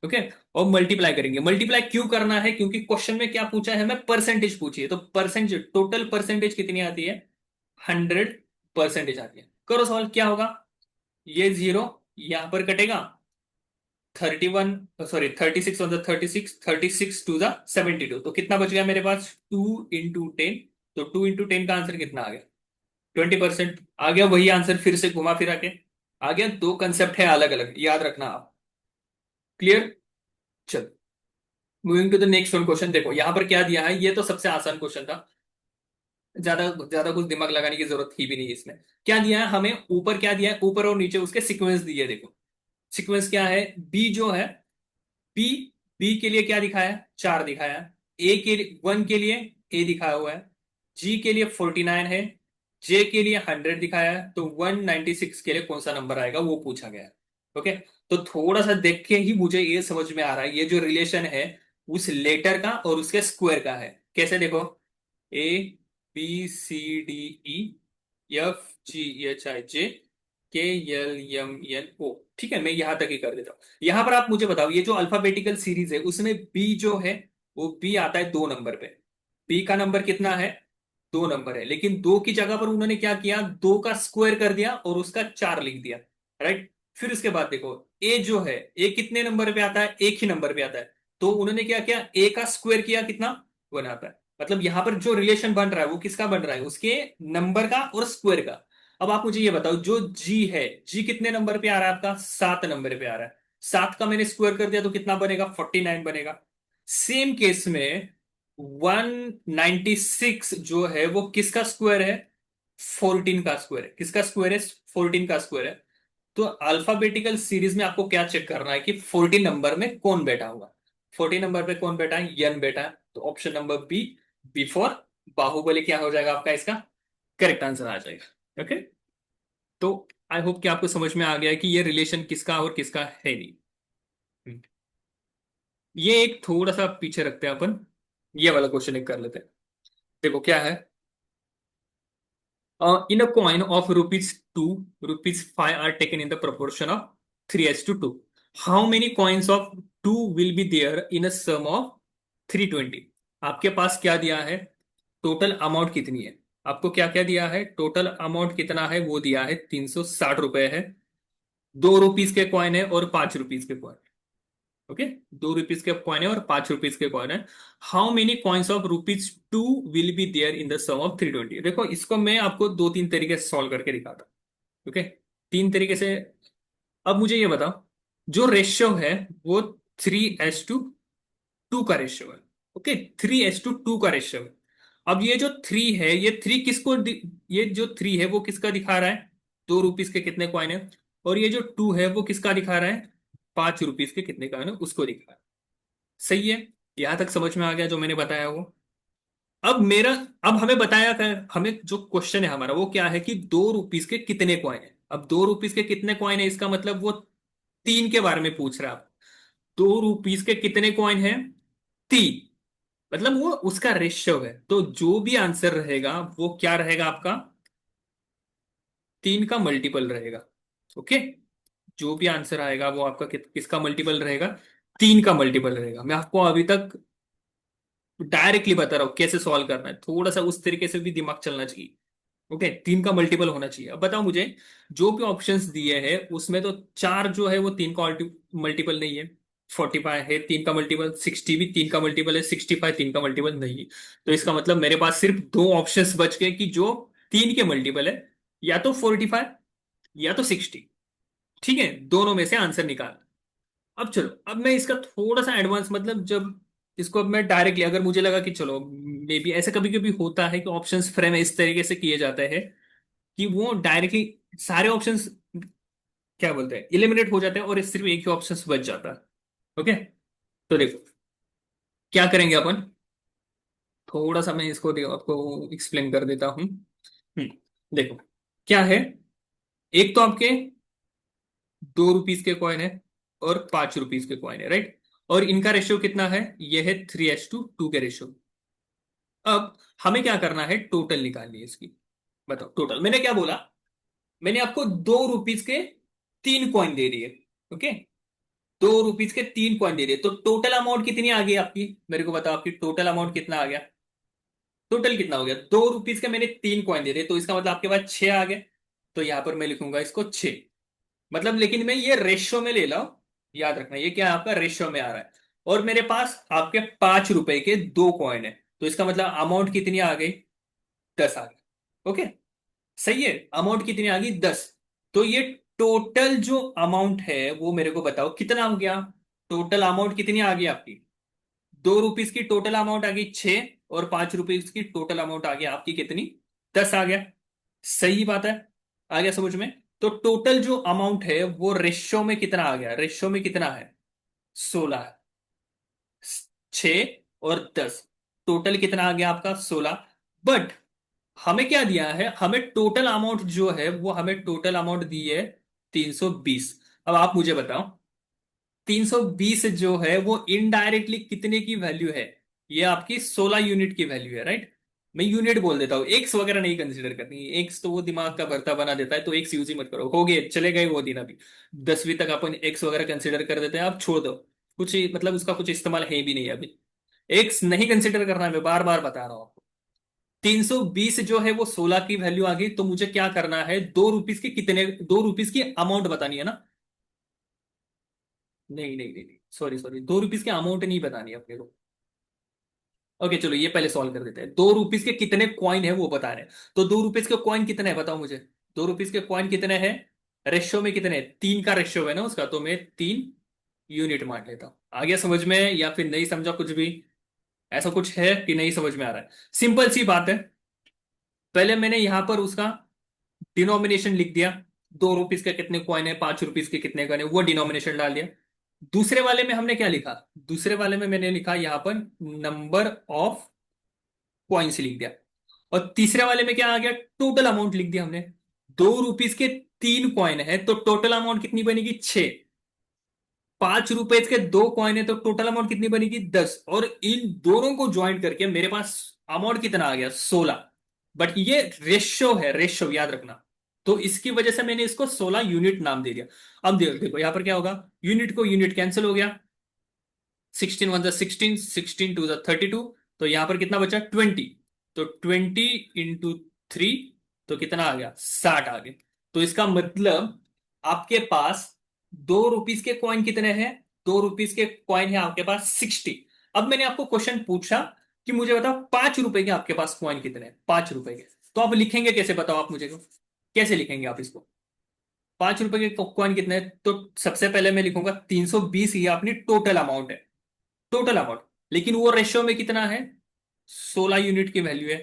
ओके, और मल्टीप्लाई करेंगे। मल्टीप्लाई क्यों करना है, क्योंकि क्वेश्चन में क्या पूछा है हमें, परसेंटेज पूछी है। तो परसेंटेज, टोटल परसेंटेज कितनी आती है, 100% आती है। करो सॉल्व, क्या होगा, ये जीरो यहां पर कटेगा, 31, सॉरी 36 36 टू द 72, तो कितना बच गया मेरे पास, 2 इंटू 10। तो 2 इंटू 10 का आंसर कितना आ गया, 20% आ गया। वही आंसर फिर से घुमा फिरा के आ गया। दो कंसेप्ट है अलग अलग, याद रखना आप। क्लियर, चल moving to the next one question. देखो यहां पर क्या दिया है, ये तो सबसे आसान क्वेश्चन था, ज्यादा ज्यादा कुछ दिमाग लगाने की जरूरत थी भी नहीं इसमें। क्या दिया है हमें, ऊपर क्या दिया है, ऊपर और नीचे उसके सीक्वेंस दिए। देखो सीक्वेंस क्या है, बी जो है, बी, बी के लिए क्या दिखाया है, 4 दिखाया है। ए के लिए 1 के लिए ए दिखाया हुआ है, जी के लिए 49 है, जे के लिए 100 दिखाया है। तो 196 के लिए कौन सा नंबर आएगा वो पूछा गया है। ओके, तो थोड़ा सा देख के ही मुझे ये समझ में आ रहा है, ये जो रिलेशन है उस लेटर का और उसके स्क्वायर का है। कैसे देखो, A B C D E F G H I J K L M N O. ठीक है, मैं यहां तक ही कर देता हूं। यहां पर आप मुझे बताओ, ये जो अल्फाबेटिकल सीरीज है उसमें बी जो है, वो बी आता है 2 नंबर पे। बी का नंबर कितना है, 2 नंबर है। लेकिन दो की जगह पर उन्होंने क्या किया, 2 का स्क्वायर कर दिया और उसका 4 लिख दिया, राइट। फिर उसके बाद देखो, ए जो है, ए कितने नंबर पे आता है, एक ही नंबर पे आता है। तो उन्होंने क्या किया, ए का स्क्वायर किया, कितना, 1 आता है। मतलब यहां पर जो रिलेशन बन रहा है वो किसका बन रहा है, उसके नंबर का और स्क्वायर का। अब आप मुझे ये बताओ, जो जी है, जी कितने नंबर पे आ रहा है आपका, 7 नंबर पे आ रहा है। 7 का मैंने स्क्वायर कर दिया तो कितना बनेगा, 49 बनेगा। सेम केस में 196 जो है वो किसका स्क्वायर है, 14 का स्क्वायर है। किसका स्क्वायर है, 14 का स्क्वायर है। तो अल्फाबेटिकल सीरीज में आपको क्या चेक करना है कि 14 नंबर में कौन बैठा होगा। 14 नंबर पे कौन बैठा है, यन बैठा है। तो option number B, B for Bahubali, क्या हो जाएगा आपका इसका करेक्ट आंसर आ जाएगा। ओके, तो आई होप कि आपको समझ में आ गया है कि ये रिलेशन किसका और किसका है नहीं। हम्म। ये एक थोड़ा सा पीछे रखते हैं अपन, ये वाला क्वेश्चन एक कर लेते हैं। देखो क्या है, in a coin of rupees 2, rupees 5 are taken in the proportion of 3:2. How many coins of two will be there in a sum of 320। आपके पास क्या दिया है, टोटल अमाउंट कितनी है, आपको क्या क्या दिया है, टोटल अमाउंट कितना है वो दिया है 360 रुपए है, 2 रुपीज के कॉइन है और 5 रुपीज के कॉइन। ओके, 2 रुपीज के कॉइन है और 5 रुपीज के कॉइन है। How many coins of rupees two will be there in the sum of 320। देखो इसको मैं आपको दो तीन तरीके से सॉल्व करके दिखाता हूँ। ओके, तीन तरीके से। अब मुझे ये बताओ, जो रेशियो है वो 3:2 का रेशियो है। ओके, 3:2 का रेशियो है। अब ये जो थ्री है, ये थ्री ये जो थ्री है वो किसका दिखा रहा है, 2 रुपीज के कितने कॉइन है। और ये जो टू है वो किसका दिखा रहा है, 5 रुपीज के कितने कॉइन है उसको दिखा रहा है। सही है, यहां तक समझ में आ गया जो मैंने बताया वो। अब मेरा, अब हमें बताया था, हमें जो क्वेश्चन है हमारा वो क्या है कि 2 रुपीज के कितने कॉइन है। अब 2 रुपीज के कितने कॉइन है इसका मतलब वो तीन के बारे में पूछ रहा है आप। 2 रुपीज के कितने कॉइन है, तीन। मतलब वो उसका रेशियो है, तो जो भी आंसर रहेगा वो क्या रहेगा आपका, तीन का मल्टीपल रहेगा। ओके, जो भी आंसर आएगा वो आपका किसका मल्टीपल रहेगा, तीन का मल्टीपल रहेगा। मैं आपको अभी तक डायरेक्टली बता रहा हूं कैसे सॉल्व करना है, थोड़ा सा उस तरीके से भी दिमाग चलना चाहिए। ओके, तीन का मल्टीपल होना चाहिए। अब बताओ मुझे, जो भी ऑप्शंस दिए हैं उसमें तो चार जो है वो तीन का मल्टीपल नहीं है। 45 है तीन का मल्टीपल, 60 भी तीन का मल्टीपल है, 65 तीन का मल्टीपल नहीं है। तो इसका मतलब मेरे पास सिर्फ दो ऑप्शंस बच गए कि जो तीन के मल्टीपल है, या तो 45 या तो 60। ठीक है, दोनों में से आंसर निकाल। अब चलो, अब मैं इसका थोड़ा सा एडवांस, मतलब जब इसको अब मैं डायरेक्टली, अगर मुझे लगा कि चलो मे बी ऐसा कभी कभी होता है कि ऑप्शंस फ्रेम इस तरीके से किए जाते हैं कि वो डायरेक्टली सारे ऑप्शंस क्या बोलते हैं इलिमिनेट हो जाते हैं और सिर्फ एक ही ऑप्शन बच जाता है। ओके, तो देखो क्या करेंगे अपन, थोड़ा सा मैं इसको आपको एक्सप्लेन कर देता हूँ। देखो क्या है, एक तो आपके 2 रुपीज के कॉइन है और 5 रुपीज के कॉइन है, राइट। और इनका रेशियो कितना है, ये है 3:2 के रेशियो। अब हमें क्या करना है, टोटल निकालनी है इसकी। बताओ टोटल, मैंने क्या बोला, मैंने आपको 2 रुपीज के तीन कॉइन दे दिए। ओके, 2 रुपीज के तीन कॉइन दे दिए, तो टोटल अमाउंट कितनी आ गई आपकी, मेरे को बताओ आपकी टोटल अमाउंट कितना आ गया। टोटल कितना हो गया, 2 रुपीज के मैंने तीन कॉइन दे दिए, तो इसका मतलब आपके पास छह आ गए। तो यहां पर मैं लिखूंगा इसको छह। मतलब लेकिन मैं ये रेशियो में ले ला, याद रखना ये क्या है आपका रेशियो में आ रहा है। और मेरे पास आपके 5 रुपए के दो कॉइन है, तो इसका मतलब अमाउंट कितनी आ गई, 10 आ गई। ओके, सही है, अमाउंट कितनी आ गई, 10। तो ये टोटल जो अमाउंट है वो मेरे को बताओ कितना हो गया, टोटल अमाउंट कितनी आ गई आपकी, 2 रुपीज की टोटल अमाउंट आ गई छह, और 5 रुपीज की टोटल अमाउंट आ गई आपकी कितनी, 10 आ गया। सही बात है, आ गया समझ में। तो टोटल जो अमाउंट है वो रेशियो में कितना आ गया, रेशियो में कितना है, 16 है। 6 और 10, टोटल कितना आ गया आपका, 16। बट हमें क्या दिया है, हमें टोटल अमाउंट जो है वो हमें टोटल अमाउंट दी है 320। अब आप मुझे बताओ, 320 जो है वो इनडायरेक्टली कितने की वैल्यू है, ये आपकी 16 यूनिट की वैल्यू है, राइट। मैं यूनिट बोल देता हूँ, एक्स वगैरह नहीं कंसीडर करनी, एक्स तो वो दिमाग का भरता बना देता है, तो एक्स यूज ही मत करो, हो गए चले गए वो दिन। अभी 10वीं तक अपन एक्स वगैरह कंसीडर कर देते हैं, आप छोड़ दो, मतलब उसका कुछ इस्तेमाल है भी नहीं अभी। एक्स नहीं कंसीडर करना, मैं बार बार बता रहा हूँ आपको। 320 जो है वो 16 की वैल्यू आ गई, तो मुझे क्या करना है, 2 रुपीज के कितने, 2 रुपीज की अमाउंट बतानी है ना। नहीं नहीं नहीं नहीं, सॉरी सॉरी, 2 रुपीज के अमाउंट नहीं बतानी है अपने को। ओके चलो ये पहले सॉल्व कर देते हैं, 2 रुपीज के कितने कॉइन है वो बता रहे हैं। तो 2 रुपीज के कॉइन कितने हैं बताओ मुझे, 2 रुपीज के कॉइन कितने हैं, रेशियो में कितने हैं, तीन का रेशियो है ना उसका, तो मैं 3 यूनिट मान लेता हूं। आ गया समझ में या फिर नहीं समझा कुछ भी, ऐसा कुछ है कि नहीं समझ में आ रहा है। सिंपल सी बात है, पहले मैंने यहां पर उसका डिनोमिनेशन लिख दिया, 2 रुपीज के कितने कॉइन है, 5 रुपीज के कितने कॉइन है, वो डिनोमिनेशन डाल दिया। दूसरे वाले में हमने क्या लिखा, दूसरे वाले में मैंने लिखा यहां पर नंबर ऑफ कॉइन्स लिख दिया। और तीसरे वाले में क्या आ गया, टोटल अमाउंट लिख दिया हमने। 2 रुपीज के तीन कॉइन है तो टोटल अमाउंट कितनी बनेगी, छह। 5 रुपए के दो कॉइन है तो टोटल अमाउंट कितनी बनेगी, 10। और इन दोनों को ज्वाइन करके मेरे पास अमाउंट कितना आ गया, 16। बट ये रेशियो है, रेशियो याद रखना। तो इसकी वजह से मैंने इसको 16 यूनिट नाम दे दिया। अब देखो देखो यहां पर क्या होगा, यूनिट को यूनिट कैंसिल हो गया, 16 वन 16, 16 2 32। तो यहां पर कितना बचा? 20। तो 20 × 3, तो कितना आ गया? 60 आ गया। तो इसका मतलब आपके पास 2 रुपीज के कॉइन कितने हैं? 2 रुपीज के कॉइन है आपके पास 60। अब मैंने आपको क्वेश्चन पूछा कि मुझे बताओ 5 रुपए के आपके पास कॉइन कितने हैं, 5 रुपए के। तो आप लिखेंगे कैसे, बताओ आप मुझे को, कैसे लिखेंगे आप इसको? 5 रुपए के कॉइन कितने हैं? तो सबसे पहले मैं लिखूंगा 320, ये अपनी टोटल अमाउंट है, टोटल अमाउंट। लेकिन वो रेशियो में कितना है? 16 यूनिट की वैल्यू है।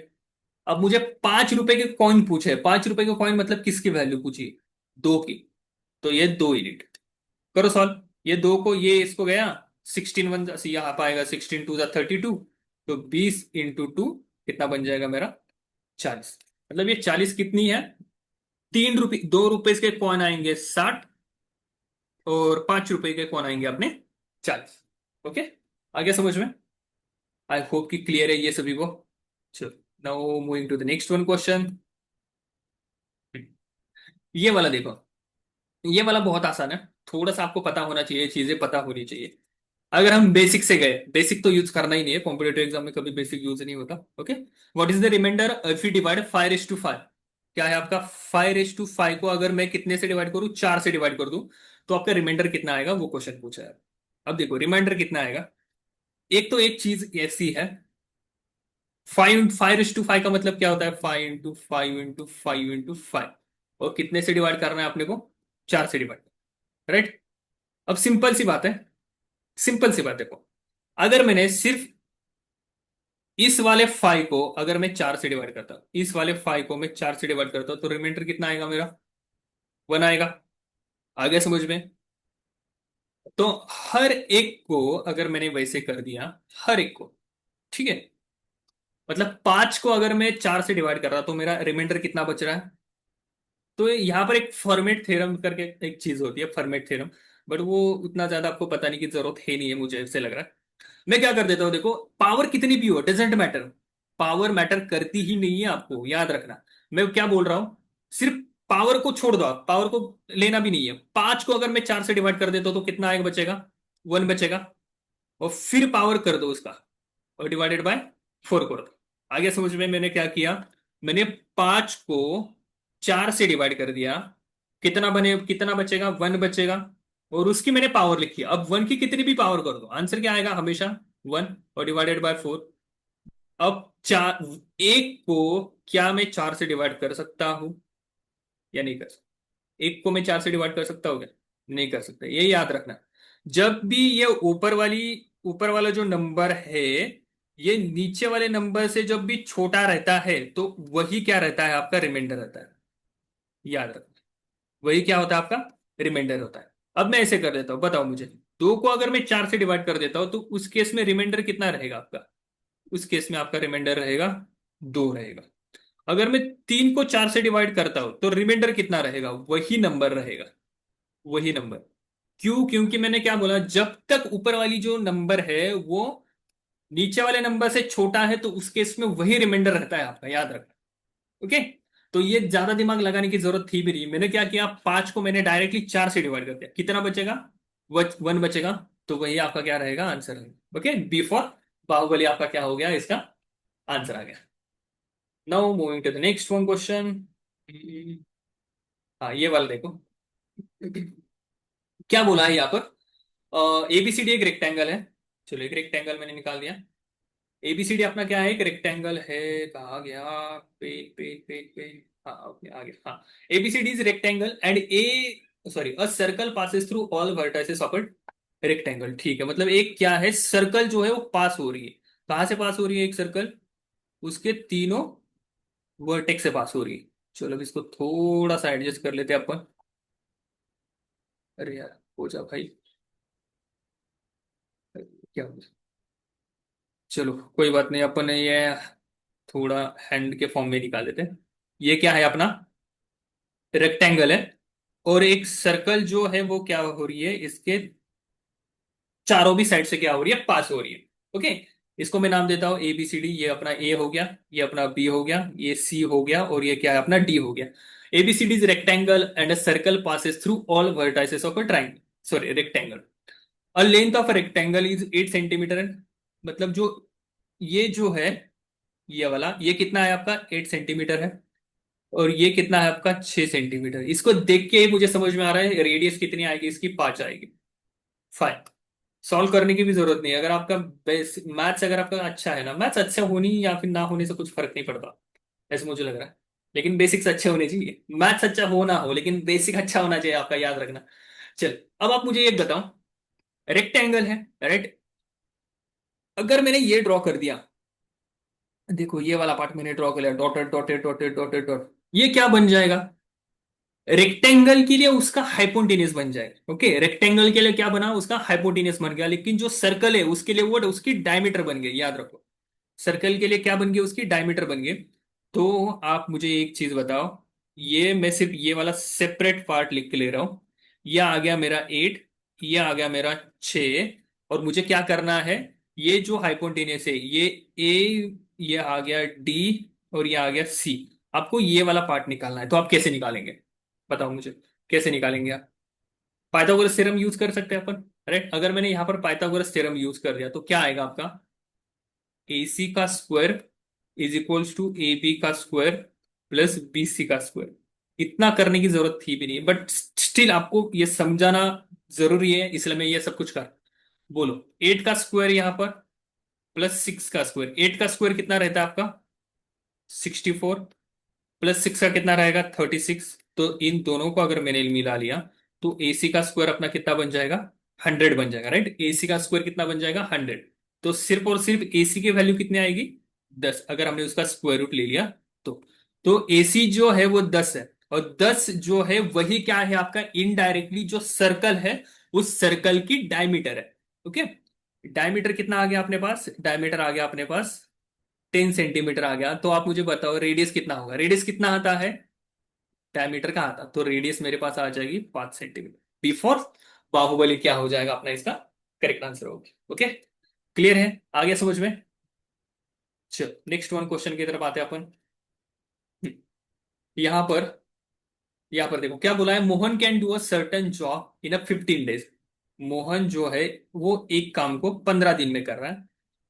अब मुझे 5 रुपए के कॉइन पूछे, 5 रुपए के कॉइन मतलब किसकी वैल्यू पूछी? 2 की। तो ये 2 यूनिट। करो सॉल्व। ये 2 को, ये इसको गया 16 वन, यहाँ पाएगा 16 2 32। तो 20 × 2 कितना बन जाएगा मेरा? 40। मतलब ये 40 कितनी है? 3 रुपये, 2 रुपए के कॉइन आएंगे 60, और 5 रुपए के कौन आएंगे अपने? 40। ओके, आ गया समझ में? आई होप कि क्लियर है ये सभी को। चलो, now moving to the next one question. ये वाला देखो, ये वाला बहुत आसान है। थोड़ा सा आपको पता होना चाहिए, चीजें पता होनी चाहिए। अगर हम बेसिक से गए, बेसिक तो यूज करना ही नहीं है, कॉम्पिटेटिव एग्जाम में कभी बेसिक यूज नहीं होता। Okay, what is the reminder if you divide 5:5? क्या है आपका? 5:5 को अगर मैं कितने से डिवाइड करूं? 4 से डिवाइड कर दूं, तो आपका रिमाइंडर कितना आएगा? वो क्वेश्चन पूछा है। अब देखो रिमाइंडर कितना आएगा। एक तो एक चीज ऐसी है, 5:5 का मतलब क्या होता है? 5 × 5 × 5 × 5। और कितने से डिवाइड करना है अपने को? 4 से डिवाइड। राइट। अब सिंपल सी बात है, सिंपल सी बात देखो, अगर मैंने सिर्फ इस वाले 5 को अगर मैं 4 से डिवाइड करता हूं, इस वाले 5 को मैं 4 से डिवाइड करता हूं, तो रिमाइंडर कितना आएगा मेरा? 1 आएगा। आ गया समझ में? तो हर एक को अगर मैंने वैसे कर दिया, हर एक को, ठीक है, मतलब 5 को अगर मैं 4 से डिवाइड कर रहा तो मेरा रिमाइंडर कितना बच रहा है? तो यहां पर एक फॉर्मेट थ्योरम करके एक चीज होती है, फॉर्मेट थ्योरम। बट वो उतना ज्यादा आपको पता नहीं की जरूरत है नहीं है, मुझे ऐसे लग रहा है। मैं क्या कर देता हूं, देखो, पावर कितनी भी हो डजेंट मैटर, पावर मैटर करती ही नहीं है, आपको याद रखना। मैं क्या बोल रहा हूं, सिर्फ पावर को छोड़ दो, आप पावर को लेना भी नहीं है। 5 को अगर मैं 4 से डिवाइड कर देता हूं तो कितना आएगा? बचेगा 1 बचेगा। और फिर पावर कर दो उसका, और डिवाइडेड बाय 4 कर दो। आगे समझ में? मैंने क्या किया, मैंने 5 को 4 से डिवाइड कर दिया, कितना बने, कितना बचेगा? 1 बचेगा। और उसकी मैंने पावर लिखी। अब 1 की कितनी भी पावर कर दो, आंसर क्या आएगा? हमेशा 1, और डिवाइडेड बाय 4। अब चार, एक को क्या मैं 4 से डिवाइड कर सकता हूं या नहीं कर सकता? एक को मैं 4 से डिवाइड कर सकता हूँ क्या? नहीं कर सकता, ये याद रखना। जब भी ये ऊपर वाला जो नंबर है, ये नीचे वाले नंबर से जब भी छोटा रहता है, तो वही क्या रहता है? आपका रिमाइंडर रहता है। याद रखना, वही क्या होता है? आपका रिमाइंडर होता है। अब मैं ऐसे कर देता हूं, बताओ मुझे, 2 को अगर मैं 4 से डिवाइड कर देता हूं, तो उस केस में रिमाइंडर कितना रहेगा आपका? उस केस में आपका रिमाइंडर रहेगा 2 रहेगा। अगर मैं 3 को 4 से डिवाइड करता हूं, तो रिमाइंडर कितना रहेगा? वही नंबर रहेगा, वही नंबर। क्यों? क्योंकि मैंने क्या बोला, जब तक ऊपर वाली जो नंबर है वो नीचे वाले नंबर से छोटा है, तो उस केस में वही रिमाइंडर रहता है आपका, याद रखना। ओके। तो ये ज्यादा दिमाग लगाने की जरूरत थी भी नहीं। मैंने क्या किया, 5 को मैंने डायरेक्टली 4 से डिवाइड कर दिया, कितना बचेगा? 1 बचेगा। तो वही आपका क्या रहेगा? आंसर रहेगा। ओके, बी फॉर बाहुबली आपका क्या हो गया? इसका आंसर आ गया। Now moving to the next one question. हाँ, ये वाला देखो, क्या बोला है यहाँ पर? एबीसीडी एक रेक्टेंगल है। चलो, एक रेक्टेंगल मैंने निकाल दिया। एबीसीडी अपना क्या है? एक रेक्टेंगल है। कहा गया? पेज पेज पेज पेज, हाँ ओके, आ गया। हाँ, ABCD is rectangle and A, sorry, a circle passes through all vertices of a rectangle. ठीक है, मतलब एक क्या है, सर्कल जो है वो पास हो रही है। कहाँ से पास हो रही है एक सर्कल? उसके तीनों वर्टेक्स से पास हो रही है। चलो, अब इसको थोड़ा सा एडजस्ट कर लेते हैं अपन। अरे यार, हो जा भाई, क्या हो गया? चलो, कोई बात नहीं, अपन ये थोड़ा हैंड के फॉर्म में निकाल देते हैं। ये क्या है अपना? रेक्टेंगल है, और एक सर्कल जो है वो क्या हो रही है, इसके चारों भी साइड से क्या हो रही है? पास हो रही है। ओके, इसको मैं नाम देता हूं ए बी सी डी। ये अपना ए हो गया, ये अपना बी हो गया, ये सी हो गया, और ये क्या है अपना? डी हो गया। ABCD is rectangle and a circle passes through all vertices of a triangle, sorry rectangle. A length of rectangle is 8 centimetre. मतलब जो ये जो है, ये वाला ये कितना है आपका, 8 सेंटीमीटर है। और ये कितना है आपका, 6 सेंटीमीटर। इसको देख के ही मुझे समझ में आ रहा है रेडियस कितनी आएगी इसकी, 5 आएगी। फाइन। सॉल्व करने की भी जरूरत नहीं है। अगर आपका बेसिक मैथ्स अगर आपका अच्छा है ना, मैथ्स अच्छा होनी या फिर ना होने से कुछ फर्क नहीं पड़ता, ऐसे मुझे लग रहा है। लेकिन बेसिक्स अच्छे होने चाहिए, मैथ्स अच्छा हो ना हो, लेकिन बेसिक अच्छा होना चाहिए आपका, याद रखना। चल, अब आप मुझे एक बताओ। रेक्टेंगल है, राइट? अगर मैंने ये ड्रॉ कर दिया, देखो ये वाला पार्ट मैंने ड्रॉ कर लिया, dotted dotted dotted dotted dot, ये क्या बन जाएगा? रेक्टेंगल के लिए उसका हाइपोटेन्यूस बन जाएगा। ओके, रेक्टेंगल के लिए क्या बना, उसका हाइपोटेन्यूस बन गया। लेकिन जो सर्कल है उसके लिए वो उसकी डायमीटर बन गई, याद रखो। सर्कल के लिए क्या बन गई, उसकी डायमीटर बन गई। तो आप मुझे एक चीज बताओ, ये मैं सिर्फ ये वाला सेपरेट पार्ट लिख के ले रहा हूं। ये आ गया मेरा 8, ये आ गया मेरा 6। और मुझे क्या करना है, ये जो हाइपोटेन्यूस है ये ए, ये आ गया डी, और ये आ गया सी। आपको ये वाला पार्ट निकालना है। तो आप कैसे निकालेंगे, बताओ मुझे, कैसे निकालेंगे आप? पाइथागोरस थ्योरम यूज कर सकते हैं अपन। राइट, अगर मैंने यहां पर पाइथागोरस थ्योरम यूज कर दिया तो क्या आएगा आपका, ए सी का square is equals to A B का स्क्वायर प्लस बी सी का स्क्वायर। इतना करने की जरूरत थी भी नहीं, बट स्टिल आपको ये समझाना जरूरी है, इसलिए मैं ये सब कुछ कर। बोलो, 8 का स्क्वायर यहां पर प्लस 6 का स्क्वायर। 8 का स्क्वायर कितना रहता है आपका, 64। प्लस 6 का कितना रहेगा, 36। तो इन दोनों को अगर मैंने मिला लिया तो एसी का स्क्वायर अपना कितना बन जाएगा, 100 बन जाएगा। राइट, एसी का स्क्वायर कितना बन जाएगा, 100। तो सिर्फ और सिर्फ एसी की वैल्यू कितनी आएगी, 10, अगर हमने उसका स्क्वायर रूट ले लिया तो। तो एसी जो है वो 10 है, और 10 जो है वही क्या है आपका, इनडायरेक्टली जो सर्कल है उस सर्कल की डायमीटर है। ओके, डायमीटर कितना आ गया अपने पास, डायमीटर आ गया अपने पास 10 सेंटीमीटर आ गया। तो आप मुझे बताओ रेडियस कितना होगा, रेडियस कितना आता है, डायमीटर का आता, तो रेडियस मेरे पास आ जाएगी 5 सेंटीमीटर। बिफोर बाहुबली क्या हो जाएगा अपना, इसका करेक्ट आंसर होगी। ओके, क्लियर है, आ गया समझ में? चलो नेक्स्ट वन क्वेश्चन की तरफ आते हैं अपन। यहां पर, यहां पर देखो क्या बोला है, Mohan can do a certain job in a 15 days. Mohan जो है वो एक काम को 15 दिन में कर रहा है।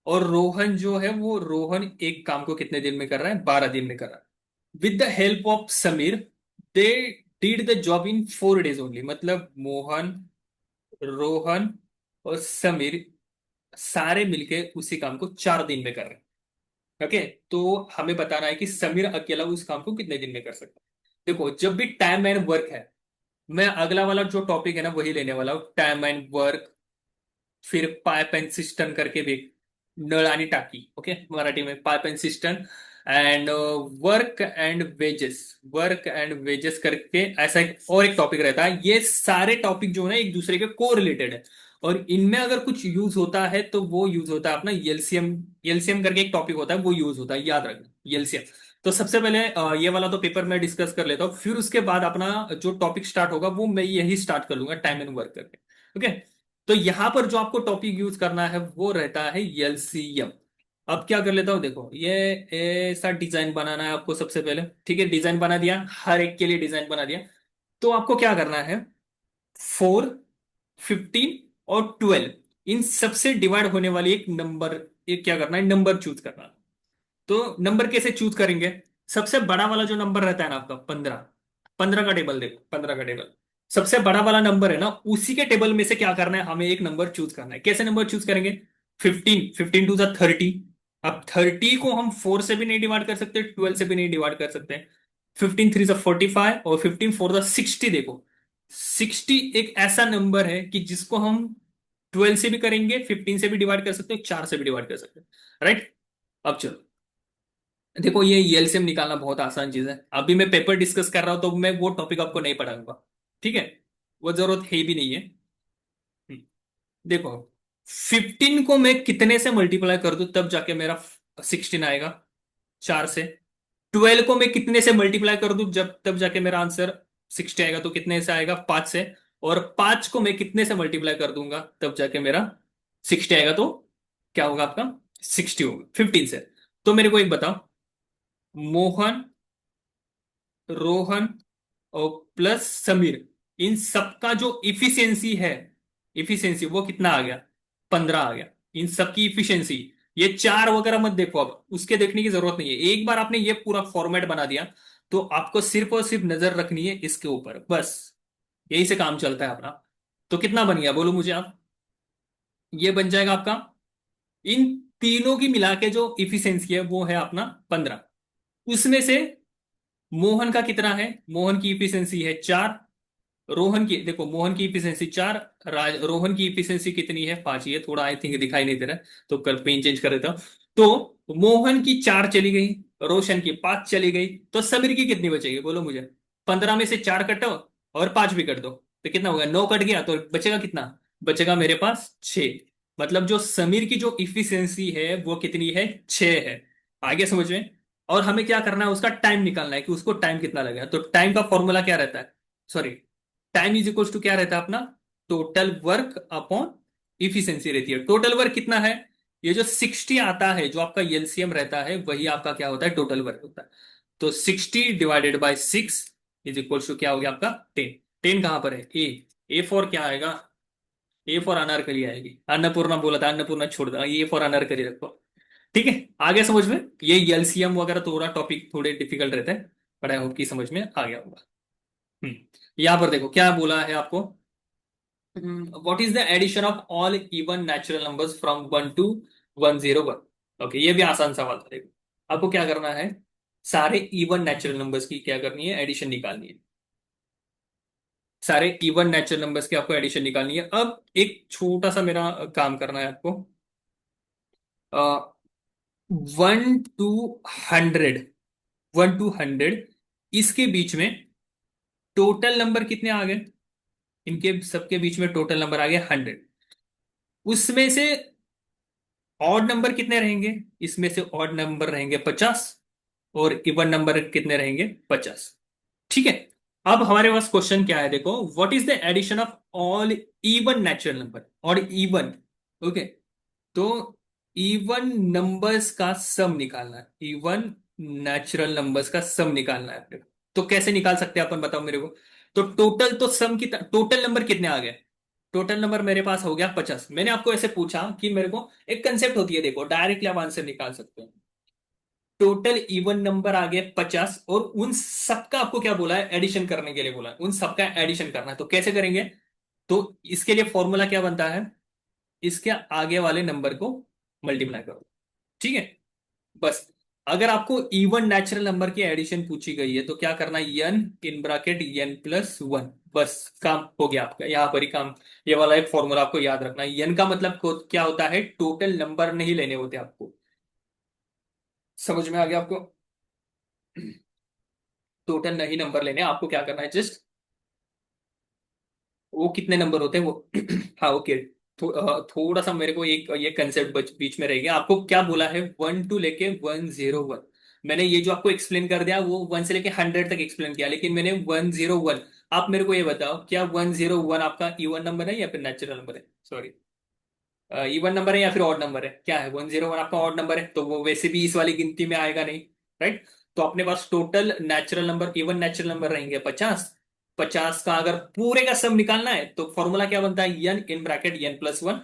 और रोहन जो है वो, रोहन एक काम को कितने दिन में कर रहा है, 12 दिन में कर रहा है। With the help of Sameer they did the job in 4 days only. मतलब मोहन, रोहन और समीर सारे मिलके उसी काम को 4 दिन में कर रहे हैं। ओके, तो हमें बताना है कि समीर अकेला उस काम को कितने दिन में कर सकता है। देखो, जब भी टाइम एंड वर्क है, मैं अगला वाला जो टॉपिक है ना वही लेने वाला हूँ, टाइम एंड वर्क। फिर पाइप एंड सिस्टम करके भी, नळ आणि टाकी, ओके, मराठी में pipe and system. And work and wages, work and wages करके ऐसा एक और एक टॉपिक रहता है। ये सारे टॉपिक जो है एक दूसरे के को रिलेटेड है। और इनमें अगर कुछ यूज होता है तो वो यूज होता है अपना एलसीएम। एलसीएम करके एक टॉपिक होता है, वो यूज होता है, याद रखना एलसीएम। तो सबसे पहले ये वाला तो पेपर में डिस्कस कर लेता हूँ, फिर उसके बाद अपना जो टॉपिक स्टार्ट होगा वो मैं यही स्टार्ट कर लूंगा, टाइम एंड वर्क करके। ओके, तो यहां पर जो आपको टॉपिक यूज करना है वो रहता है एलसीएम। अब क्या कर लेता हूं, देखो ये ऐसा डिजाइन बनाना है आपको सबसे पहले। ठीक है, डिजाइन बना दिया, हर एक के लिए डिजाइन बना दिया। तो आपको क्या करना है, 4, 15 और 12, इन सबसे डिवाइड होने वाली एक नंबर, एक क्या करना है, नंबर चूज करना है। तो नंबर कैसे चूज करेंगे, सबसे बड़ा वाला जो नंबर रहता है ना आपका 15, 15 का टेबल देखो, 15 का टेबल सबसे बड़ा वाला नंबर है ना, उसी के टेबल में से क्या करना है, हमें एक नंबर चूज करना है। कैसे नंबर चूज करेंगे, 15, 15 टू 30। अब 30 को हम 4 से भी नहीं डिवाइड कर सकते, 12 से भी नहीं डिवाइड कर सकते। 15 3 45 और 15 4 60। देखो 60 एक ऐसा नंबर है कि जिसको हम 12 से भी करेंगे, 15 से भी डिवाइड कर सकते हैं, 4 से भी डिवाइड कर सकते हैं। राइट, अब चलो देखो, ये एलसीएम निकालना बहुत आसान चीज है। अभी मैं पेपर डिस्कस कर रहा हूं तो मैं वो टॉपिक आपको नहीं पढ़ाऊंगा। ठीक है, वो जरूरत है भी नहीं है। हम्म, देखो 15 को मैं कितने से मल्टीप्लाई कर दूं तब जाके मेरा 16 आएगा, 4 से। 12 को मैं कितने से मल्टीप्लाई कर दूं जब तब जाके मेरा आंसर 60 आएगा, तो कितने से आएगा, 5 से। और 5 को मैं कितने से मल्टीप्लाई कर दूंगा तब जाके मेरा 60 आएगा, तो क्या होगा आपका, 60 होगा 15 से। तो मेरे को एक बताओ, मोहन, रोहन और प्लस समीर, इन सबका जो इफिशियंसी है इफिशियंसी वो कितना आ गया, 15 आ गया। इन सबकी इफिशियंसी, ये चार वगैरह मत देखो, अब उसके देखने की जरूरत नहीं है। एक बार आपने ये पूरा फॉर्मेट बना दिया, तो आपको सिर्फ और सिर्फ नजर रखनी है इसके ऊपर बस। यही से काम चलता है अपना। तो कितना बन गया बोलो मुझे आप। ये बन जाएगा आपका, इन तीनों की मिला के जो इफिशियंसी है वो है अपना 15। उसमें से मोहन का कितना है, मोहन की इफिशियंसी है 4। रोहन की देखो, मोहन की इफिशियंसी 4, रोहन की इफिशियंसी कितनी है, 5। ये थोड़ा आई थिंक दिखाई नहीं दे रहा है, तो कल पेन चेंज कर देता हूं। तो मोहन की 4 चली गई, रोशन की 5 चली गई, तो समीर की कितनी बचेगी बोलो मुझे। 15 में से 4 कटो और 5 भी कट दो, तो कितना होगा, 9 कट गया, तो बचेगा कितना, बचेगा मेरे पास 6। मतलब जो समीर की जो इफिशियंसी है वो कितनी है, 6 है। आगे समझ में। और हमें क्या करना है, उसका टाइम निकालना है कि उसको टाइम कितना लगेगा। तो टाइम का फॉर्मूला क्या रहता है, sorry, time is equals to क्या रहता है अपना, टोटल वर्क अपॉन इफिशियंसी रहती है। टोटल वर्क कितना है, ये जो 60 आता है जो आपका एलसीएम रहता है, वही आपका क्या होता है, टोटल वर्क होता है। तो 60 divided by 6 is equals to क्या हो गया आपका, 10। 10 कहां पर है, ए फॉर क्या आएगा, ए फॉर अनारकली आएगी। अन्नपूर्णा बोला था, अन्नपूर्णा छोड़ दो, ये फॉर अनारकली रखो। ठीक है, आगे समझ में। ये एलसीएम वगैरह थोड़ा टॉपिक थोड़े डिफिकल्ट रहते हैं, बट आई होप की समझ में आ गया होगा। हम्म। यहां पर देखो क्या बोला है आपको, what is the addition of all even natural numbers from 1 to 101। Okay, ये भी आसान सवाल था। देखो आपको क्या करना है, सारे इवन नेचुरल नंबर्स की क्या करनी है, एडिशन निकालनी है। सारे इवन नेचुरल नंबर्स की आपको एडिशन निकालनी है। अब एक छोटा सा मेरा काम करना है आपको, 1 to 100, 1 to 100, इसके बीच में टोटल नंबर कितने आ गए, इनके सबके बीच में टोटल नंबर आ गया 100। उसमें से ऑड नंबर कितने रहेंगे, इसमें से ऑड नंबर रहेंगे 50, और इवन नंबर कितने रहेंगे, 50। ठीक है। अब हमारे पास क्वेश्चन क्या है, देखो, what is the addition of all even natural number, और इवन, ओके। तो इवन नंबर्स का सम निकालना है, इवन नेचुरल नंबर्स का सम निकालना है अपने को। तो कैसे निकाल सकते हैं अपन, बताओ मेरे को। तो टोटल तो सम की, टोटल नंबर कितने आ गए, टोटल नंबर मेरे पास हो गया 50। मैंने आपको ऐसे पूछा कि मेरे को एक कंसेप्ट होती है, देखो डायरेक्टली आप आंसर निकाल सकते हो। टोटल इवन नंबर आ गए 50, और उन सबका आपको क्या बोला है, एडिशन करने के लिए बोला है, उन सबका एडिशन करना है। तो कैसे करेंगे, तो इसके लिए फॉर्मूला क्या बनता है, इसके आगे वाले नंबर को मल्टीप्लाई करो। ठीक है, बस। अगर आपको इवन नेचुरल नंबर की एडिशन पूछी गई है, तो क्या करना है, एन इन ब्रैकेट n+1, बस काम हो गया आपका, यहां पर ही काम। ये वाला एक फॉर्मूला आपको याद रखना है। एन का मतलब क्या होता है, टोटल नंबर नहीं लेने होते आपको। समझ में आ गया आपको, टोटल नहीं नंबर लेने, आपको क्या करना है, जस्ट वो कितने नंबर होते हैं वो हाँ ओके। थोड़ा सा मेरे को एक ये कंसेप्ट बीच में रह गया। आपको क्या बोला है, 1 to 101। मैंने ये जो आपको एक्सप्लेन कर दिया, वो 1 से लेके 100 तक एक्सप्लेन किया, लेकिन मैंने 101। आप मेरे को ये बताओ, क्या 101 आपका इवन नंबर है या फिर नेचुरल नंबर है, सॉरी, इवन नंबर है या फिर ऑड नंबर है, क्या है, 101 आपका ऑड नंबर है, तो वो वैसे भी इस वाली गिनती में आएगा नहीं, राइट। तो अपने पास total natural number, even natural number रहेंगे 50। 50 का अगर पूरे का सम निकालना है, तो फॉर्मूला क्या बनता है, एन इन ब्रैकेट n+1।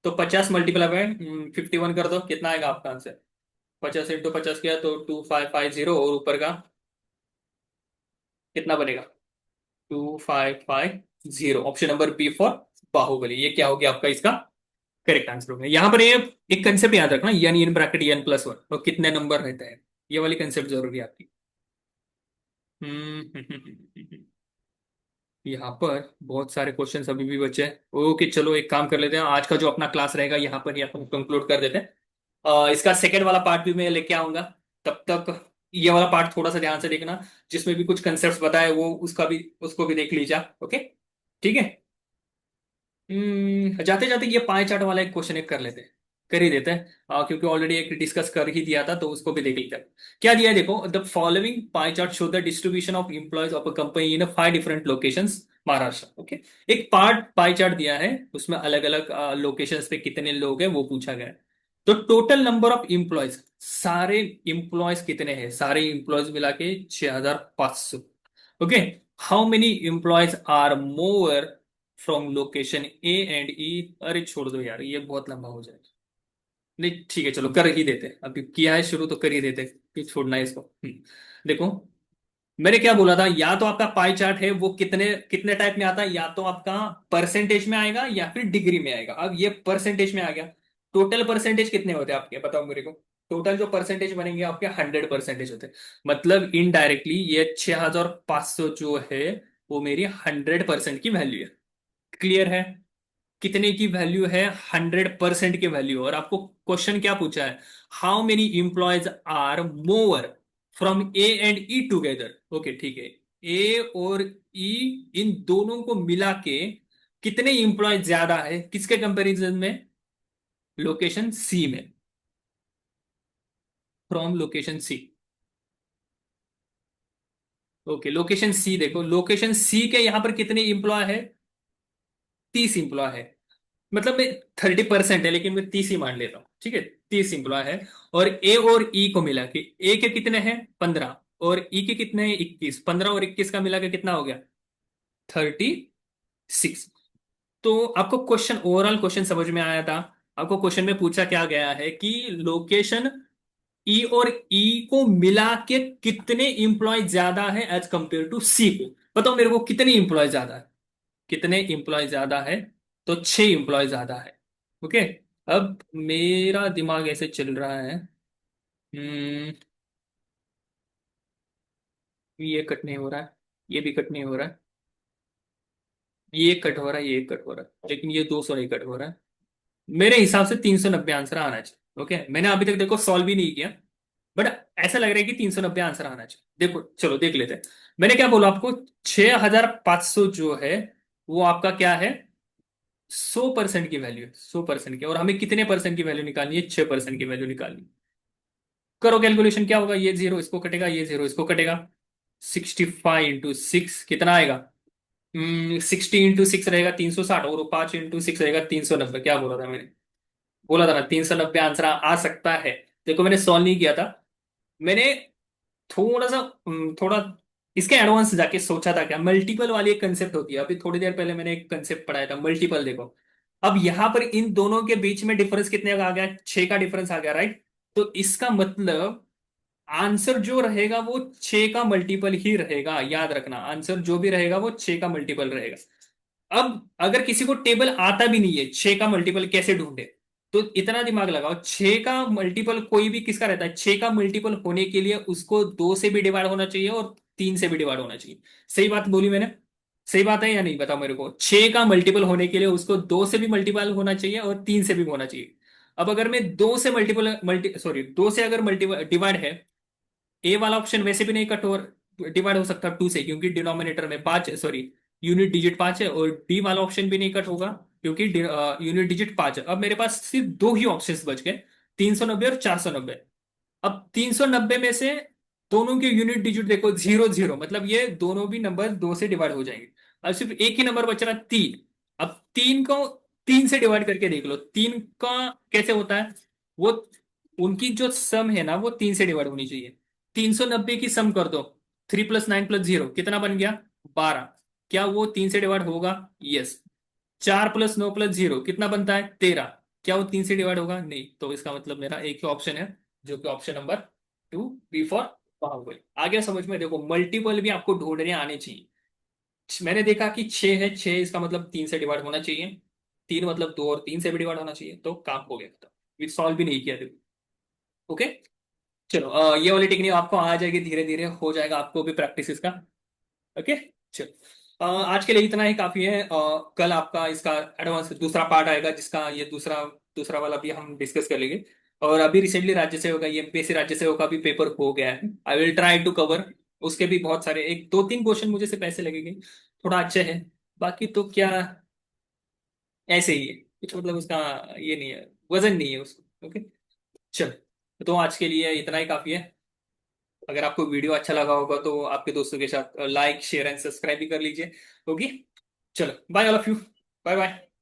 तो 50 मल्टीप्लाई बाय 51 कर दो, कितना आएगा आपका आंसर, 50 × 50 किया तो 2550, और ऊपर का कितना बनेगा, 2550। Option number B for Bahubali, ये क्या हो गया आपका इसका करेक्ट आंसर हो गया। यहां पर ये एक कंसेप्ट याद रखना, एन इन ब्रैकेट n+1, तो कितने नंबर रहते हैं, ये वाली कंसेप्ट जरूरी है आपकी। यहाँ पर बहुत सारे क्वेश्चंस अभी भी बचे हैं। ओके चलो, एक काम कर लेते हैं, आज का जो अपना क्लास रहेगा यहाँ पर ही अपन कंक्लूड कर देते हैं। इसका सेकेंड वाला पार्ट भी मैं लेके आऊंगा। तब तक ये वाला पार्ट थोड़ा सा ध्यान से देखना, जिसमें भी कुछ कंसेप्ट बताए वो उसका भी, उसको भी देख लीजिए, ओके। ठीक है। जाते जाते ये पाई चार्ट वाला एक क्वेश्चन एक कर लेते हैं, कर ही देते हैं, क्योंकि ऑलरेडी एक डिस्कस कर ही दिया था, तो उसको भी देख लेते हैं। क्या दिया है देखो, the following pie chart show the distribution of employees of a company in 5 different locations Maharashtra. Okay, एक पार्ट पाई चार्ट दिया है, उसमें अलग अलग लोकेशंस पे कितने लोग हैं वो पूछा गया है। तो टोटल नंबर ऑफ एम्प्लॉयज, सारे एम्प्लॉयज कितने हैं, सारे एम्प्लॉयज मिला के 6500। Okay, how many employees are more from location A and E. अरे छोड़ दो यार, ये बहुत लंबा हो जाएगा। नहीं ठीक है, चलो कर ही देते, अभी किया है शुरू तो कर ही देते, कि छोड़ना है इसको। देखो, मैंने क्या बोला था, या तो आपका पाई चार्ट है वो कितने कितने टाइप में आता है, या तो आपका परसेंटेज में आएगा या फिर डिग्री में आएगा। अब ये परसेंटेज में आ गया। टोटल परसेंटेज कितने होते हैं आपके, बताओ मेरे को। टोटल जो परसेंटेज बनेंगे आपके 100% होते हैं। मतलब इनडायरेक्टली ये 6500 जो है वो मेरी 100% की वैल्यू है। क्लियर है? कितने की वैल्यू है? 100% की वैल्यू। और आपको क्वेश्चन क्या पूछा है? How many employees are more from A and E together. Okay ठीक है। ए और ई, इन दोनों को मिला के कितने इंप्लॉय ज्यादा है किसके कंपैरिजन में? लोकेशन सी में। From location C. Okay, location C देखो, लोकेशन सी के यहां पर कितने इंप्लॉय है? 30 इंप्लॉय है। मतलब मैं 30% है, लेकिन मैं 30 ही मान लेता हूँ, ठीक है। 30 इंप्लॉय है। और ए और ई को मिला के, ए के कितने हैं? 15। और ई के कितने हैं? 21। 15 और 21 का मिला के कितना हो गया? 36। तो आपको क्वेश्चन, ओवरऑल क्वेश्चन समझ में आया था? आपको क्वेश्चन में पूछा क्या गया है कि लोकेशन ई और ई को मिला के कितने इंप्लॉय ज्यादा है एज कंपेयर टू सी को। बताओ मेरे को कितने इंप्लॉय ज्यादा है? कितने इंप्लॉय ज्यादा है? तो 6 इंप्लॉय ज्यादा है। ओके। अब मेरा दिमाग ऐसे चल रहा है। हम्म, ये कट नहीं हो रहा है, ये भी कट नहीं हो रहा है, ये कट हो रहा है, ये कट हो रहा है, लेकिन ये 200 नहीं कट हो रहा है। मेरे हिसाब से 390 आंसर आना चाहिए। ओके, मैंने अभी तक देखो सॉल्व भी नहीं किया, बट ऐसा लग रहा है कि 390 आंसर आना चाहिए। देखो चलो देख लेते हैं। मैंने क्या बोला आपको? 6500 जो है वो आपका क्या है? 100% की वैल्यू है, 100% की। और हमें कितने परसेंट की वैल्यू निकालनी है? 6% की वैल्यू निकालनी है। करो कैलकुलेशन, क्या होगा? ये जीरो इसको कटेगा, ये जीरो इसको कटेगा। 65 × 6 कितना आएगा? 60 × 6 रहेगा 360, और 5 × 6 रहेगा 390। क्या बोला था मैंने? बोला था ना 390 आंसर आ सकता है। देखो मैंने सॉल्व नहीं किया था, मैंने थोड़ा सा थोड़ा इसके एडवांस जाके सोचा था। क्या मल्टीपल वाली एक कंसेप्ट होती है, अभी थोड़ी देर पहले मैंने एक कंसेप्ट पढ़ाया था मल्टीपल। देखो अब यहां पर इन दोनों के बीच में डिफरेंस कितने का आ गया? 6 का डिफरेंस आ गया, राइट? तो इसका मतलब आंसर जो रहेगा वो 6 का मल्टीपल ही रहेगा। याद रखना, आंसर जो भी रहेगा वो 6 का मल्टीपल रहेगा। अब अगर किसी को टेबल आता भी नहीं है 6 का मल्टीपल कैसे ढूंढे, तो इतना दिमाग लगाओ। 6 का मल्टीपल कोई भी किसका रहता है? 6 का मल्टीपल होने के लिए उसको 2 से भी डिवाइड होना चाहिए और 3 से भी डिवाइड होना चाहिए। सही बात बोली मैंने? सही बात है या नहीं, बताओ मेरे को। 6 का मल्टीपल होने के लिए उसको 2 से भी मल्टीपल होना चाहिए और 3 से भी होना चाहिए। अब अगर मैं 2 से मल्टीपल मल्टी सॉरी 2 से अगर मल्टीपल डिवाइड है, ए वाला ऑप्शन वैसे भी नहीं कट हो डिवाइड हो सकता 2 से, क्योंकि डिनोमिनेटर में 5, सॉरी यूनिट डिजिट 5 है। और डी वाला ऑप्शन भी नहीं कट होगा, क्योंकि यूनिट डिजिट 5 है। अब मेरे पास सिर्फ दो ही ऑप्शंस बच गए, 390 और 490। अब 390 में से दोनों के यूनिट डिजिट देखो 0 0, मतलब ये दोनों भी नंबर 2 से डिवाइड हो जाएंगे। अब सिर्फ एक ही नंबर बच रहा 3। अब 3 को 3 से डिवाइड करके देख लो, 3 का कैसे होता है? वो उनकी जो सम है ना वो 3 से डिवाइड होनी चाहिए। 390 की सम कर दो, 3 + 9 + 0 कितना बन गया? 12। क्या वो 3 से डिवाइड होगा? यस। 4 + 9 + 0 कितना बनता है? 13। क्या वो 3 से डिवाइड होगा? नहीं। तो इसका मतलब मेरा एक ही ऑप्शन है, जो कि option number 2, B for Baahubali. आ गया समझ में? देखो मल्टीपल भी आपको ढूंढने आने चाहिए। मैंने देखा कि 6 है, 6 इसका मतलब 3 से डिवाइड होना चाहिए। 3 मतलब 2 और 3 से भी डिवाइड होना चाहिए, तो काम हो गया खत्म। विथ सॉल्व भी नहीं किया देखो। ओके। चलो ये वाली टेक्निक आपको आ जाएगी, धीरे धीरे हो जाएगा आपको भी प्रैक्टिस इसका। ओके। चलो आज के लिए इतना ही काफी है। कल आपका इसका एडवांस दूसरा पार्ट आएगा, जिसका ये दूसरा दूसरा वाला भी हम डिस्कस कर लेंगे। और अभी रिसेंटली राज्य सेवा का, यूपीएससी राज्य सेवा का भी पेपर हो गया है। I will try to cover उसके भी बहुत सारे, एक दो तीन क्वेश्चन मुझे से पैसे लगेंगे, थोड़ा अच्छे है। बाकी तो क्या, ऐसे ही है कुछ, मतलब उसका ये नहीं है, वजन नहीं है उसको। ओके। चलो तो आज के लिए इतना ही काफी है। अगर आपको वीडियो अच्छा लगा होगा तो आपके दोस्तों के साथ लाइक शेयर एंड सब्सक्राइब भी कर लीजिए। ओके। चलो bye all of you. Bye bye.